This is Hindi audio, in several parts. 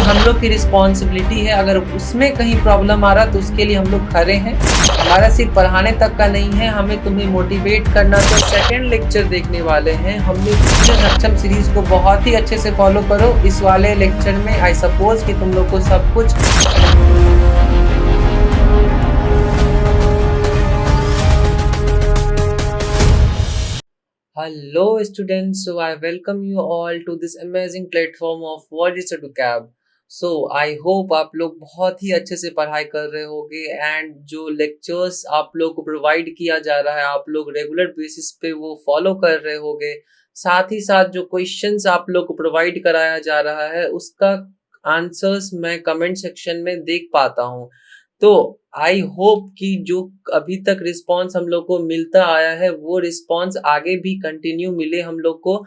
हम लोग की रिस्पॉन्सिबिलिटी है, अगर उसमें कहीं प्रॉब्लम आ रहा तो उसके लिए हम लोग खड़े हैं। हमारा सिर्फ पढ़ाने तक का नहीं है, हमें तुम्हें मोटिवेट करना। तो सेकंड लेक्चर देखने वाले हैं हमने सक्षम सीरीज को, बहुत ही अच्छे से फॉलो करो। इस वाले लेक्चर में आई सपोज कि तुम लोग को सब कुछ Hello students, so I welcome you all to this amazing platform of What is a Cab. So I hope आप लोग बहुत ही अच्छे से पढ़ाई कर रहे होगे एंड जो लेक्चर्स आप लोग को प्रोवाइड किया जा रहा है आप लोग रेगुलर बेसिस पे वो फॉलो कर रहे होगे। साथ ही साथ जो क्वेश्चंस आप लोग को प्रोवाइड कराया जा रहा है उसका आंसर्स मैं कमेंट सेक्शन में देख पाता हूँ। तो आई होप कि जो अभी तक रिस्पांस हम लोग को मिलता आया है वो रिस्पांस आगे भी कंटिन्यू मिले हम लोग को,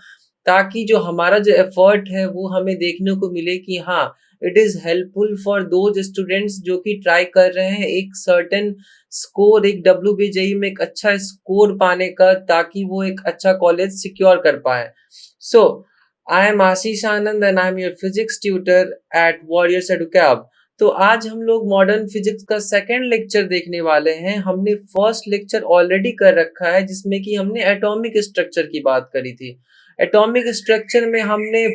ताकि जो हमारा जो एफर्ट है वो हमें देखने को मिले कि हाँ it is helpful for those students जो कि ट्राई कर रहे हैं एक सर्टेन स्कोर, एक WBJE में एक अच्छा स्कोर पाने का, ताकि वो एक अच्छा कॉलेज सिक्योर कर पाए। So I am Ashish Anand and I am your physics tutor at Warriors Educab. तो आज हम लोग मॉडर्न फिजिक्स का सेकेंड लेक्चर देखने वाले हैं। हमने फर्स्ट लेक्चर ऑलरेडी कर रखा है जिसमें कि हमने एटॉमिक स्ट्रक्चर की बात करी थी। एटॉमिक स्ट्रक्चर में हमने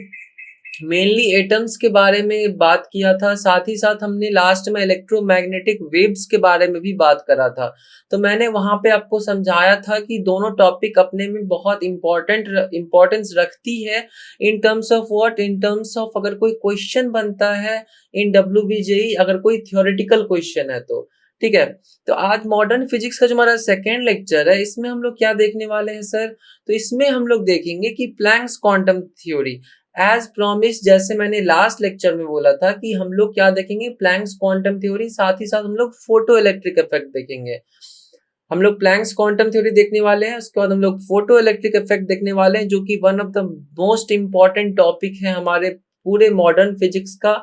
मेनली एटम्स के बारे में बात किया था, साथ ही साथ हमने लास्ट में इलेक्ट्रोमैग्नेटिक वेव्स के बारे में भी बात करा था। तो मैंने वहां पे आपको समझाया था कि दोनों टॉपिक अपने में बहुत इंपॉर्टेंस रखती है in terms of what, in terms of अगर कोई क्वेश्चन बनता है इन WBJE, अगर कोई थियोरेटिकल क्वेश्चन है तो ठीक है। तो आज मॉडर्न फिजिक्स का जो हमारा सेकेंड लेक्चर है इसमें हम लोग क्या देखने वाले हैं सर, तो इसमें हम लोग देखेंगे कि Planck's quantum theory as promise. जैसे मैंने लास्ट लेक्चर में बोला था कि हम लोग क्या देखेंगे, प्लैंक्स क्वांटम थ्योरी, साथ ही साथ हम लोग फोटो इलेक्ट्रिक इफेक्ट देखेंगे। हम लोग प्लैंक्स क्वांटम थ्योरी देखने वाले हैं, उसके बाद हम लोग फोटो इलेक्ट्रिक इफेक्ट देखने वाले हैं जो कि one of the most important topic है हमारे पूरे मॉडर्न फिजिक्स का।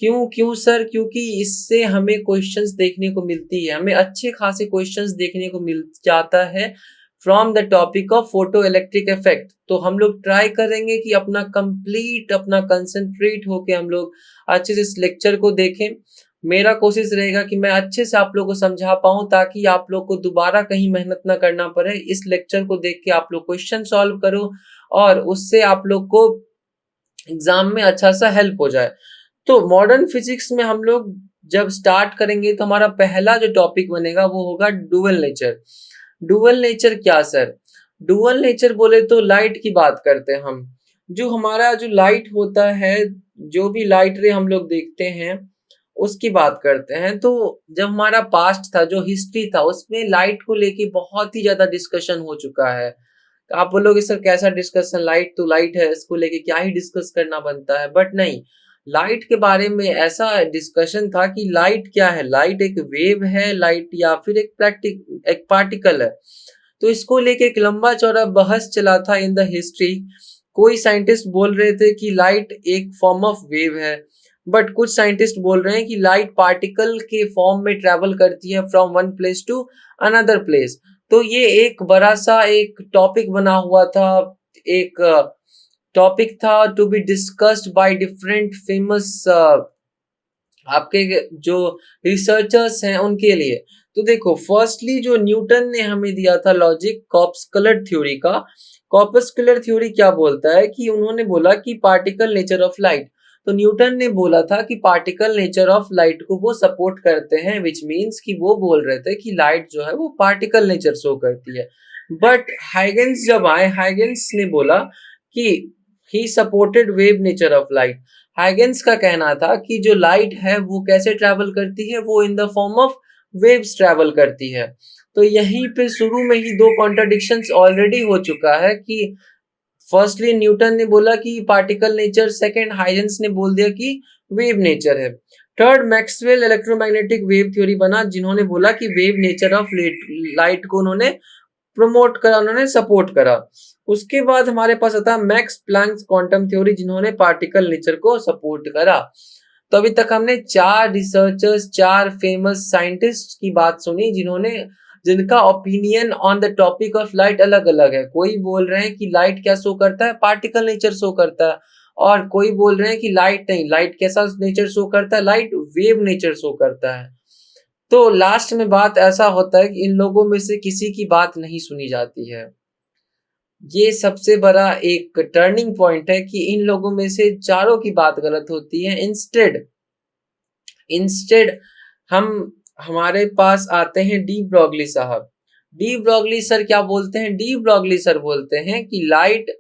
क्यों सर, क्योंकि इससे हमें क्वेश्चंस देखने को मिलती है, हमें अच्छे खासे क्वेश्चंस देखने को मिल जाता है from the topic of photo electric effect. तो हम लोग ट्राई करेंगे कि अपना कंसंट्रेट होके हम लोग अच्छे से इस लेक्चर को देखें। मेरा कोशिश रहेगा कि मैं अच्छे से आप लोग को समझा पाऊं ताकि आप लोग को दोबारा कहीं मेहनत ना करना पड़े। इस लेक्चर को देख के आप लोग क्वेश्चन सॉल्व करो और उससे आप लोग को एग्जाम में अच्छा सा हेल्प हो जाए। तो मॉडर्न फिजिक्स में हम लोग जब स्टार्ट करेंगे तो हमारा पहला जो टॉपिक बनेगा वो होगा डुअल नेचर। डुअल नेचर क्या सर, डुअल नेचर बोले तो लाइट की बात करते हैं हम। जो हमारा जो लाइट होता है, जो भी लाइट रे हम लोग देखते हैं उसकी बात करते हैं। तो जब हमारा पास्ट था, जो हिस्ट्री था, उसमें लाइट को लेके बहुत ही ज्यादा डिस्कशन हो चुका है। आप बोलोगे सर कैसा डिस्कशन, लाइट तो लाइट है, इसको लेके क्या ही डिस्कस करना बनता है, बट नहीं, लाइट के बारे में ऐसा डिस्कशन था कि लाइट क्या है, लाइट एक वेव है, लाइट या फिर एक पार्टिकल है। तो इसको लेके एक लंबा चौड़ा बहस चला था इन द हिस्ट्री। कोई साइंटिस्ट बोल रहे थे कि लाइट एक फॉर्म ऑफ वेव है, बट कुछ साइंटिस्ट बोल रहे हैं कि लाइट पार्टिकल के फॉर्म में ट्रेवल करती है from one place to another place. तो ये एक बड़ा सा एक टॉपिक बना हुआ था, एक टॉपिक था to be discussed by different famous आपके जो रिसर्चर्स हैं उनके लिए। तो देखो, फर्स्टली जो न्यूटन ने हमें दिया था लॉजिक कॉर्पस्कुलर थ्योरी का। कॉर्पस्कुलर थ्योरी क्या बोलता है कि उन्होंने बोला कि पार्टिकल नेचर ऑफ लाइट। तो न्यूटन ने बोला था कि पार्टिकल नेचर ऑफ लाइट को वो सपोर्ट करते हैं, विच मीन्स कि वो बोल रहे थे कि लाइट जो है वो पार्टिकल नेचर शो करती है। बट हाइगेंस जब आए, हाइगेंस ने बोला कि he supported wave nature of light. Huygens का कहना था कि जो लाइट है वो कैसे ट्रैवल करती है, वो in the form of waves travel करती है। तो यहीं पे शुरू में ही दो कॉन्ट्रडिक्शंस ऑलरेडी हो चुका है कि फर्स्टली न्यूटन ने बोला कि पार्टिकल नेचर, सेकंड हाइगेंस ने बोल दिया कि वेव नेचर है। Third Maxwell electromagnetic wave theory बना, जिन्होंने बोला कि वेव नेचर ऑफ लाइट को उन्होंने प्रमोट करा, उन्होंने सपोर्ट करा। उसके बाद हमारे पास आता है मैक्स प्लैंक क्वांटम थ्योरी, जिन्होंने पार्टिकल नेचर को सपोर्ट करा। तो अभी तक हमने चार रिसर्चर्स, चार फेमस साइंटिस्ट की बात सुनी जिनका opinion on the topic of light अलग अलग है। कोई बोल रहे हैं कि लाइट क्या शो करता है, पार्टिकल नेचर शो करता है। और कोई बोल रहे हैं कि लाइट नहीं, लाइट कैसा नेचर शो करता है, लाइट वेव नेचर शो करता है। तो लास्ट में बात ऐसा होता है कि इन लोगों में से किसी की बात नहीं सुनी जाती है। ये सबसे बड़ा एक टर्निंग पॉइंट है कि इन लोगों में से चारों की बात गलत होती है। इंस्टेड इंस्टेड हम हमारे पास आते हैं डी ब्रॉगली साहब। डी ब्रॉगली सर क्या बोलते हैं? डी ब्रॉगली सर बोलते हैं कि लाइट,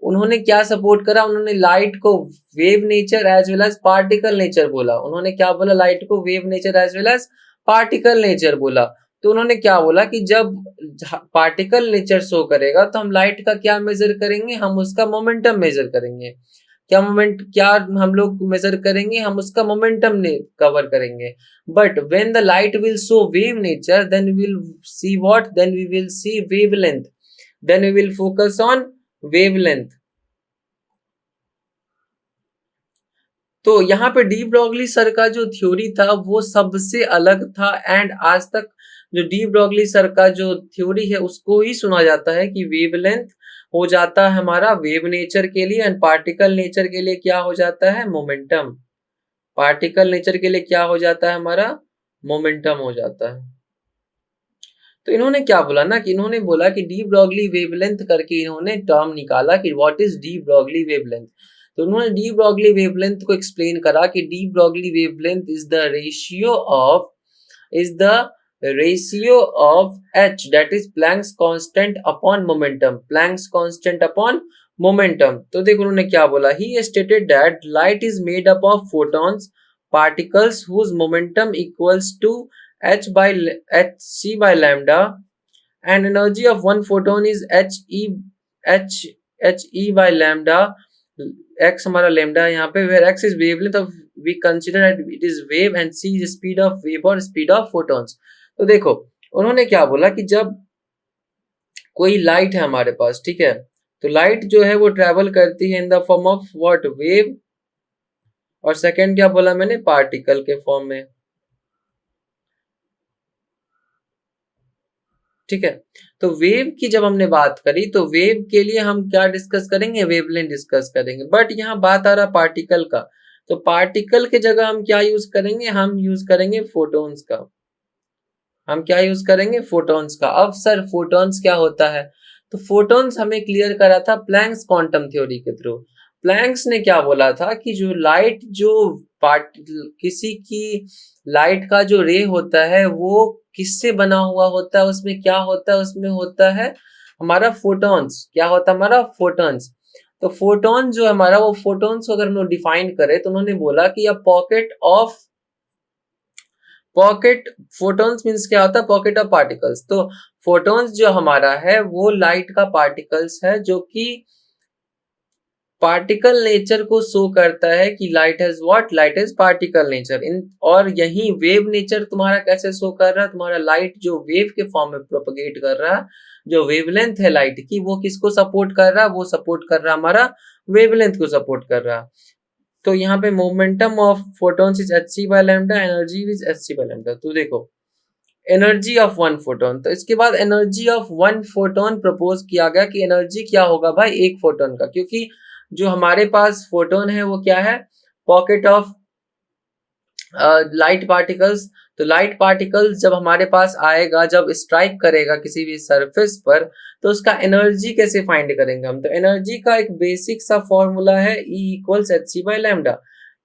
उन्होंने क्या सपोर्ट करा? उन्होंने लाइट को wave nature as well as particle nature बोला। उन्होंने क्या बोला? लाइट को wave nature as well as particle nature बोला। तो उन्होंने क्या बोला कि जब पार्टिकल नेचर शो करेगा तो हम लाइट का क्या मेजर करेंगे? हम उसका मोमेंटम मेजर करेंगे। क्या हम लोग मेजर करेंगे? हम उसका मोमेंटम ने कवर करेंगे। But when the light will show wave nature, then we will see what? Then we will see wavelength. Then we will focus on wavelength. तो यहाँ पे डी ब्रॉगली सर का जो थ्योरी था वो सबसे अलग था, एंड आज तक जो डी ब्रॉगली सर का जो थ्योरी है उसको ही सुना जाता है कि वेवलेंथ हो जाता है हमारा वेव नेचर के लिए, एंड पार्टिकल नेचर के लिए क्या हो जाता है? मोमेंटम। पार्टिकल नेचर के लिए क्या हो जाता है हमारा? मोमेंटम हो जाता है। तो इन्होंने क्या बोला ना कि इन्होंने बोला कि डी ब्रॉगली वेवलेंथ करके इन्होंने टर्म निकाला कि what is de Broglie wavelength. तो उन्होंने डी ब्रॉगली वेवलेंथ को एक्सप्लेन करा कि de Broglie wavelength is the ratio of h, that is Planck's constant upon momentum. Planck's constant upon momentum. तो देखो उन्होंने क्या बोला, he stated that light is made up of photons, particles whose momentum equals to hc by lambda, and energy of one photon is he by lambda। x हमारा lambda है यहाँ पे, where x is wavelength of, we consider that it is wave, and c is speed of wave और speed of photons। तो देखो उन्होंने क्या बोला कि जब कोई लाइट है हमारे पास, ठीक है, तो लाइट जो है वो ट्रेवल करती है in the form of what? Wave, और सेकंड क्या बोला मैंने? पार्टिकल के फॉर्म में। ठीक है, तो वेव की जब हमने बात करी तो वेव के लिए हम क्या डिस्कस करेंगे? वेवलेंथ डिस्कस करेंगे। बट यहाँ बात आ रहा पार्टिकल का, तो पार्टिकल के जगह हम क्या यूज करेंगे? हम यूज करेंगे फोटॉन्स का। हम क्या यूज करेंगे? फोटॉन्स का। अब सर फोटॉन्स क्या होता है? तो फोटॉन्स हमें क्लियर करा था प्लैंक्स क्वांटम थ्योरी के थ्रू। प्लैंक्स ने क्या बोला था कि जो लाइट, जो किसी की लाइट का जो रे होता है वो किससे बना हुआ होता है? उसमें क्या होता है? उसमें होता है हमारा फोटॉन्स। क्या होता है हमारा? फोटॉन्स। तो फोटॉन जो हमारा, वो फोटॉन्स को अगर हम लोग डिफाइन करें तो उन्होंने बोला कि अ पॉकेट फोटॉन्स मीन्स क्या होता है? Pocket of particles. तो फोटॉन्स जो हमारा है वो लाइट का पार्टिकल्स है, जो कि पार्टिकल नेचर को शो करता है कि light has what? Light has particle nature. इन और यही वेव नेचर तुम्हारा कैसे शो कर रहा है? तुम्हारा लाइट जो वेव के फॉर्म में प्रोपगेट कर रहा है, जो वेवलेंथ है लाइट की, वो किसको सपोर्ट कर रहा है? वो सपोर्ट कर रहा है हमारा वेवलेंथ को सपोर्ट कर रहा है। तो यहाँ पे momentum of photons is hc by lambda, energy is hc by lambda। तो देखो एनर्जी ऑफ वन फोटोन, तो इसके बाद energy of one photon propose किया गया कि एनर्जी क्या होगा भाई? एक फोटोन का, क्योंकि जो हमारे पास फोटोन है वो क्या है? Pocket of light particles. तो लाइट पार्टिकल्स जब हमारे पास आएगा, जब स्ट्राइक करेगा किसी भी सरफेस पर, तो उसका एनर्जी कैसे फाइंड करेंगे हम? तो एनर्जी का एक बेसिक सा फॉर्मूला है E equals hc by lambda।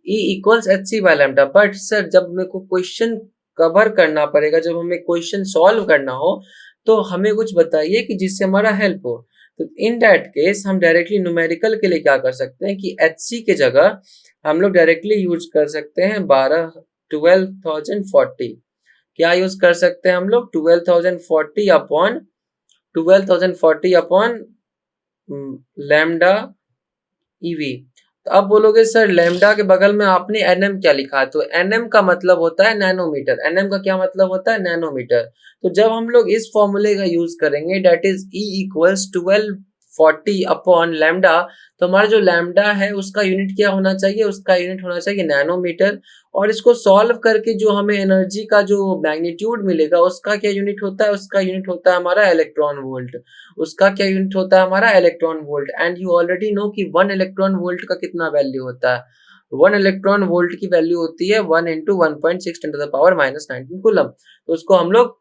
E equals hc by lambda। But sir जब मेरे को क्वेश्चन कवर करना पड़ेगा, जब हमें क्वेश्चन सॉल्व करना हो, तो हमें कुछ बताइए कि जिससे हमारा हेल्प हो। तो इन दैट केस हम डायरेक्टली न्यूमेरिकल के लिए क्या कर सकते हैं कि hc के जगह हम लोग डायरेक्टली यूज कर सकते हैं 12,040। क्या यूज कर सकते हैं हम लोग? 12,040 अपॉन लैम्डा ईवी। तो अब बोलोगे सर लैम्डा के बगल में आपने एनएम क्या लिखा है? तो एनएम का मतलब होता है नैनोमीटर। एनएम का क्या मतलब होता है? नैनोमीटर। तो जब हम लोग इस फॉर्मूले का यूज करेंगे, that is E equals 140 upon lambda, तो हमारा जो लैम्डा है उसका यूनिट क्या होना चाहिए, उसका यूनिट होना चाहिए नैनोमीटर। और इसको सॉल्व करके जो हमें एनर्जी का जो मैग्नीट्यूड मिलेगा उसका क्या यूनिट होता है, उसका यूनिट होता है हमारा इलेक्ट्रॉन वोल्ट। उसका क्या यूनिट होता है हमारा electron volt. And you already know कि 1 इलेक्ट्रॉन वोल्ट का कितना वैल्यू होता है। 1 इलेक्ट्रॉन वोल्ट की वैल्यू होती है 1 into 1.6 ten to the power -19 coulomb. तो उसको हम लोग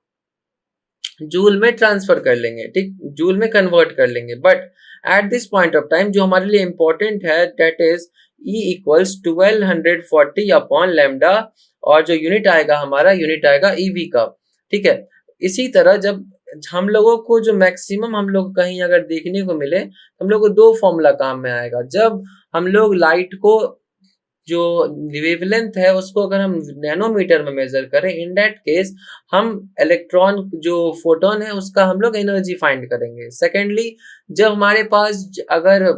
जूल में ट्रांसफर कर लेंगे, ठीक, जूल में कन्वर्ट कर लेंगे। But at this point of time जो हमारे लिए इंपॉर्टेंट है that is E equals 1240 upon lambda, और जो यूनिट आएगा हमारा यूनिट आएगा EV का, ठीक है। इसी तरह जब हम लोगों को जो मैक्सिमम हम लोग कहीं अगर देखने को मिले, हम लोग को दो फॉर्मूला काम में आएगा। जब हम लोग लाइट को जो वेवलेंथ है उसको अगर हम नैनोमीटर में मेजर करें, इन दैट केस हम इलेक्ट्रॉन जो फोटोन है उसका हम लोग एनर्जी फाइंड करेंगे। सेकेंडली, जब हमारे पास अगर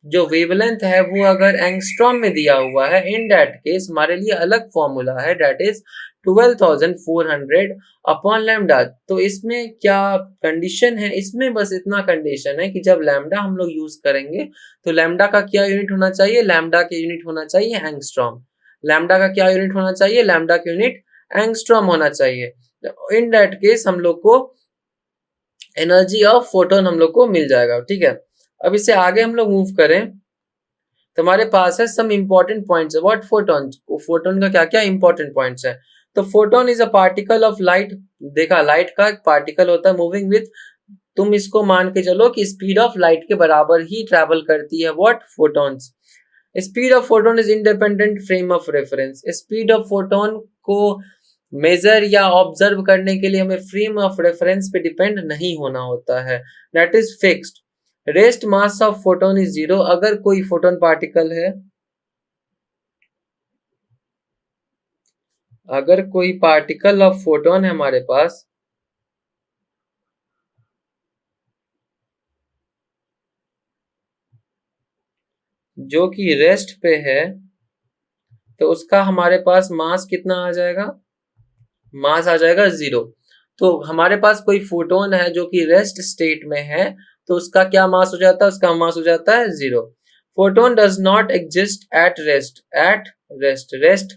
जो वेवलेंथ है वो अगर एंगस्ट्रॉम में दिया हुआ है, इन दैट केस हमारे लिए अलग फॉर्मूला है दैट इज 12,400 अपॉन लैम्डा। तो इसमें क्या कंडीशन है, इसमें बस इतना कंडीशन है कि जब लैम्डा हम लोग यूज करेंगे तो लैम्डा का क्या यूनिट होना चाहिए, लैम्डा के यूनिट होना चाहिए एंगस्ट्रॉम। लैम्डा का क्या यूनिट होना चाहिए, लैम्डा के यूनिट एंगस्ट्रॉम होना चाहिए। इन दैट केस हम लोग को एनर्जी ऑफ फोटोन हम लोग को मिल जाएगा, ठीक है। अब इससे आगे हम लोग मूव करें तो हमारे पास है some important points about photon. Photon का क्या क्या इंपॉर्टेंट पॉइंट्स है। तो photon is a particle of light. देखा, लाइट का एक पार्टिकल होता है मूविंग विथ, तुम इसको मान के चलो कि स्पीड ऑफ लाइट के बराबर ही ट्रैवल करती है what, photons. Speed of photon is independent frame of reference. Speed of photon को मेजर या ऑब्जर्व करने के लिए हमें फ्रेम ऑफ रेफरेंस पे डिपेंड नहीं होना होता है, that is fixed. Rest mass of photon is 0। अगर कोई फोटोन पार्टिकल है, अगर कोई पार्टिकल ऑफ फोटोन है हमारे पास, जो कि रेस्ट पे है, तो उसका हमारे पास मास कितना आ जाएगा, मास आ जाएगा 0। तो हमारे पास कोई फोटोन है जो कि रेस्ट स्टेट में है, तो उसका क्या मास हो जाता है, उसका मास हो जाता है 0। Photon does not exist at rest, at rest, rest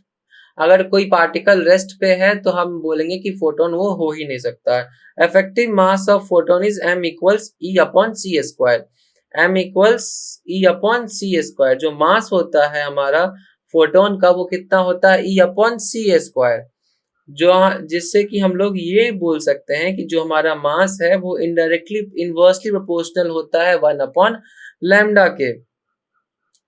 अगर कोई पार्टिकल रेस्ट पे है तो हम बोलेंगे कि फोटोन वो हो ही नहीं सकता है। Effective mass of photon is m equals e upon c square. m equals e upon c square, जो मास होता है हमारा फोटोन का वो कितना होता है, ई अपॉन सी स्क्वायर। जो जिससे कि हम लोग ये बोल सकते हैं कि जो हमारा मास है वो इनडायरेक्टली इनवर्सली प्रोपोर्शनल होता है 1 अपॉन लैम्डा के,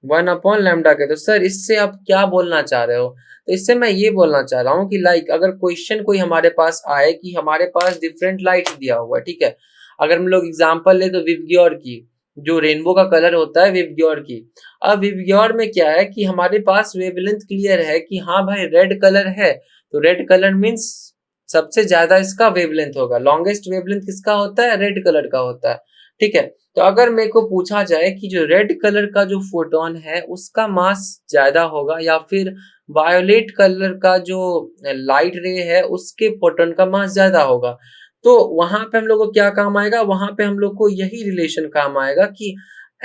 1 अपॉन लैम्डा के। तो सर इससे आप क्या बोलना चाह रहे हो, तो इससे मैं ये बोलना चाह रहा हूँ कि लाइक अगर क्वेश्चन कोई हमारे पास आए कि हमारे पास डिफरेंट लाइट्स दिया हुआ है, ठीक है। अगर हम लोग एग्जांपल ले तो विवग्योर की, जो रेनबो का कलर होता है विवग्योर की। अब विवग्योर में क्या है कि हमारे पास वेवलेंथ क्लियर है कि हाँ भाई रेड कलर है, तो रेड कलर मीन्स सबसे ज्यादा इसका वेवलेंथ होगा। लॉन्गेस्ट वेवलेंथ किसका होता है, रेड कलर का होता है, ठीक है। तो अगर मेरे को पूछा जाए कि जो रेड कलर का जो फोटोन है उसका मास ज्यादा होगा या फिर वायोलेट कलर का जो लाइट रे है उसके फोटोन का मास ज्यादा होगा, तो वहां पे हम लोग को क्या काम आएगा, वहां पे हम लोग को यही रिलेशन काम आएगा कि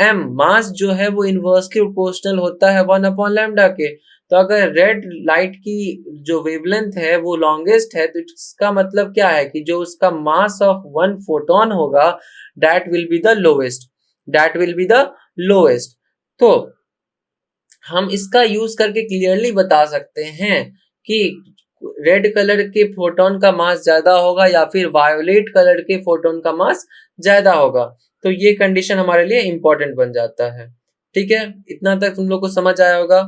m मास जो है वो इनवर्सली प्रोपोर्शनल होता है 1 अपॉन लैम्डा के। तो अगर रेड लाइट की जो वेवलेंथ है वो लॉन्गेस्ट है, तो इसका मतलब क्या है कि जो उसका मास ऑफ 1 फोटोन होगा that will be the lowest, that will be the lowest। तो हम इसका यूज करके क्लियरली बता सकते हैं कि रेड कलर के फोटोन का मास ज्यादा होगा या फिर वायोलेट कलर के फोटोन का मास ज्यादा होगा। तो ये कंडीशन हमारे लिए इंपॉर्टेंट बन जाता है, ठीक है। इतना तक तुम लोग को समझ आया होगा।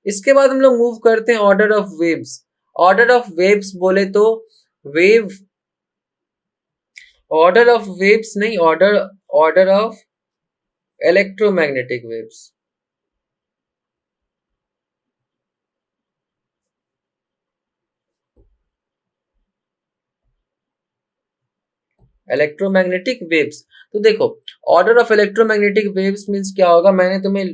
इसके बाद हम लोग मूव करते हैं order of waves. Order of waves बोले तो वेव, ऑर्डर ऑफ वेव्स नहीं, order, order of electromagnetic waves. Electromagnetic waves, तो देखो order of electromagnetic waves means क्या होगा, मैंने तुम्हें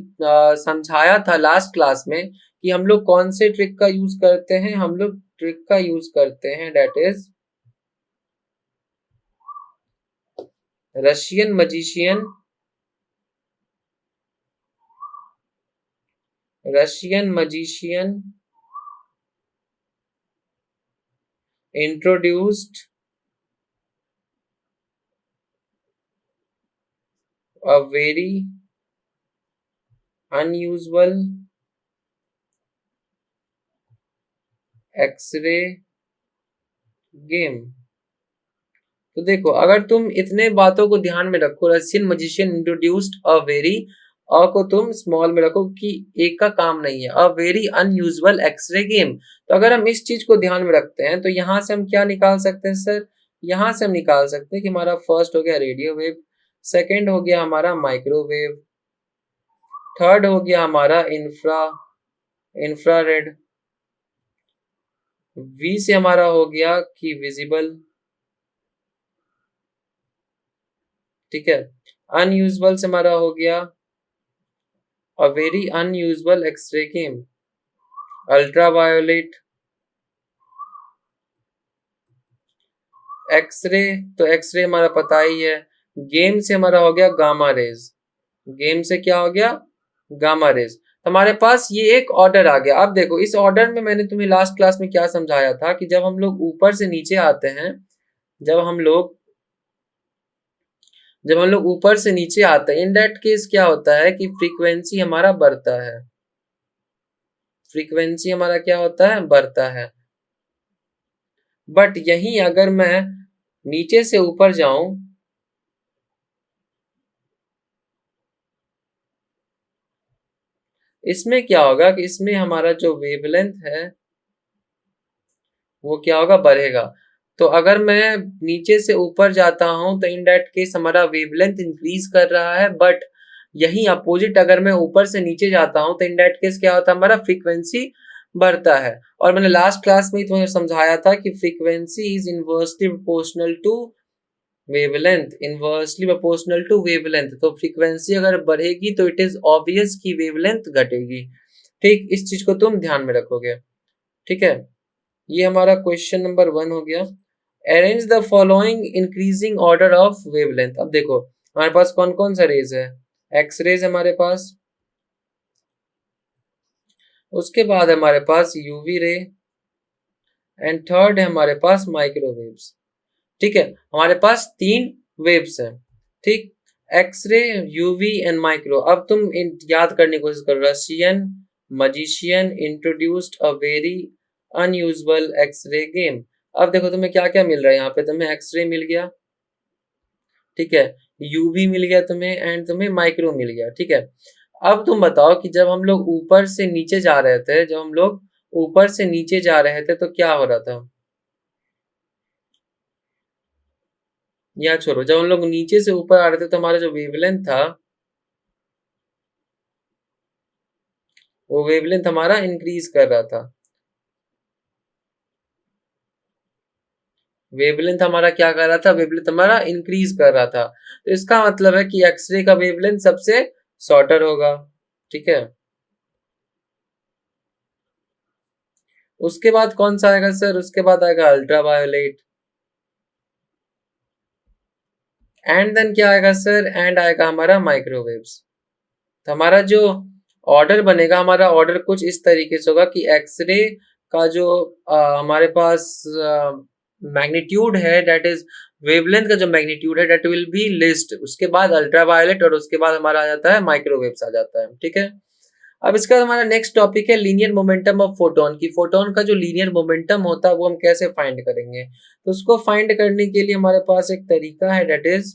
समझाया था लास्ट क्लास में कि हम लोग कौन से ट्रिक का यूज करते हैं। हम लोग ट्रिक का यूज करते हैं that is Russian magician Russian magician introduced a very unusual X-ray game। तो देखो, अगर तुम इतने बातों को ध्यान में रखो, Russian magician introduced a very, a को तुम स्मॉल में रखो कि एक का काम नहीं है, a very unusual x-ray game. तो अगर हम इस चीज को ध्यान में रखते हैं तो यहां से हम क्या निकाल सकते हैं सर? यहां से हम निकाल सकते हैं कि हमारा फर्स्ट हो गया रेडियो वेव, सेकेंड हो गया हमारा माइक्रोवेव, थर्ड हो गया हमारा इंफ्रारेड, वी से हमारा हो गया कि विजिबल, ठीक है। अनयूजुअल से हमारा हो गया a very unusual X-ray game, ultraviolet, x-ray, तो एक्सरे हमारा पता ही है। गेम से हमारा हो गया गामा रेज, गेम से क्या हो गया? Gamma rays. हमारे पास ये एक ऑर्डर आ गया। अब देखो, इस ऑर्डर में मैंने तुम्हें लास्ट क्लास में क्या समझाया था कि जब हम लोग ऊपर से नीचे आते हैं, जब हम लोग ऊपर से नीचे आते हैं, इन दैट केस क्या होता है कि फ्रीक्वेंसी हमारा बढ़ता है, फ्रीक्वेंसी हमारा क्या होता है? बढ़ता है। बट यहीं अगर मैं नीचे से ऊपर जाऊं, इसमें क्या होगा कि इसमें हमारा जो वेवलेंथ है वो क्या होगा? बढ़ेगा। तो अगर मैं नीचे से ऊपर जाता हूं तो इन दैट केस हमारा वेवलेंथ इंक्रीज कर रहा है, बट यही अपोजिट अगर मैं ऊपर से नीचे जाता हूं तो इन दैट केस क्या होता है? हमारा फ्रीक्वेंसी बढ़ता है। और मैंने लास्ट क्लास में ही तुम्हें समझाया था कि frequency is inversely proportional to wavelength, inversely proportional to wavelength. तो फ्रीक्वेंसी अगर बढ़ेगी तो इट इज ऑब्वियस कि वेवलेंथ घटेगी। ठीक, इस चीज को तुम ध्यान में रखोगे। ठीक है, ये हमारा क्वेश्चन नंबर 1 हो गया। Arrange the following increasing order of wavelength. अब देखो हमारे पास कौन कौन सा रेज है? एक्स रेज हमारे पास, उसके बाद हमारे पास यूवी रे, एंड थर्ड है हमारे पास माइक्रोवेव्स। ठीक है, हमारे पास 3 वेव्स हैं। ठीक, एक्सरे, यूवी एंड माइक्रो। अब तुम याद करने की कोशिश करो, Russian magician introduced a very unusual x-ray game. अब देखो तुम्हें क्या क्या मिल रहा है यहाँ पे, तुम्हें एक्सरे मिल गया, ठीक है, यूवी मिल गया तुम्हें, एंड तुम्हें माइक्रो मिल गया। ठीक है, अब तुम बताओ कि जब हम लोग ऊपर से नीचे जा रहे थे, जब हम लोग ऊपर से नीचे जा रहे थे तो क्या हो रहा था? या छोड़ो, जब हम लोग नीचे से ऊपर आ रहे थे तो हमारा जो वेवलेंथ था, वो वेवलेंथ हमारा इंक्रीज कर रहा था। वेवलेंथ हमारा क्या कर रहा था? वेवलेंथ हमारा इंक्रीज कर रहा था। तो इसका मतलब है कि एक्सरे का वेवलेंथ सबसे शॉर्टर होगा। ठीक है, उसके बाद कौन सा आएगा सर? उसके बाद आएगा अल्ट्रावायोलेट, एंड देन क्या आएगा सर? एंड आएगा हमारा माइक्रोवेव्स। तो हमारा जो ऑर्डर बनेगा, हमारा ऑर्डर कुछ इस तरीके से होगा कि एक्सरे का जो हमारे पास मैग्नीट्यूड है, दैट इज वेवलेंथ का जो मैग्नीट्यूड है, दैट विल बी लिस्ट, उसके बाद अल्ट्रावायलेट, और उसके बाद हमारा आ जाता है माइक्रोवेव्स आ जाता है। ठीक है, अब इसका हमारा नेक्स्ट टॉपिक है लीनियर मोमेंटम ऑफ फोटोन। की फोटोन का जो लीनियर मोमेंटम होता है वो हम कैसे फाइंड करेंगे? तो उसको फाइंड करने के लिए हमारे पास एक तरीका है, that is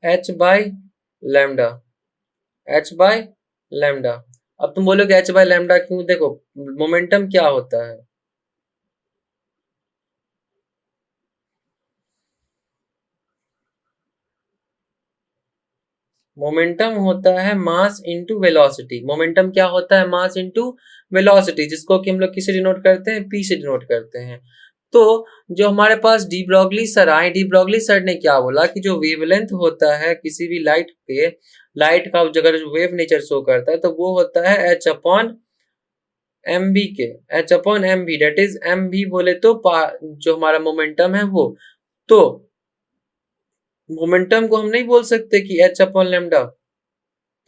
H by lambda, H by lambda. अब तुम बोलोगे एच बाय लैम्डा क्यों? देखो, मोमेंटम क्या होता है? मोमेंटम होता है मास इनटू वेलोसिटी। मोमेंटम क्या होता है? मास इनटू वेलोसिटी, जिसको कि हम लोग किसे डिनोट करते हैं? पी से डिनोट करते हैं। तो जो हमारे पास डी ब्रॉगली सर आए, डी ब्रॉगली सर ने क्या बोला कि जो वेवलेंथ होता है किसी भी लाइट पे, लाइट का अगर जो वेव नेचर शो करता है तो वो होता है एच अपॉन एम बी के, h upon m b, that is m b बोले तो जो हमारा मोमेंटम है वो। तो मोमेंटम को हम नहीं बोल सकते कि एच अपॉन लेमडा,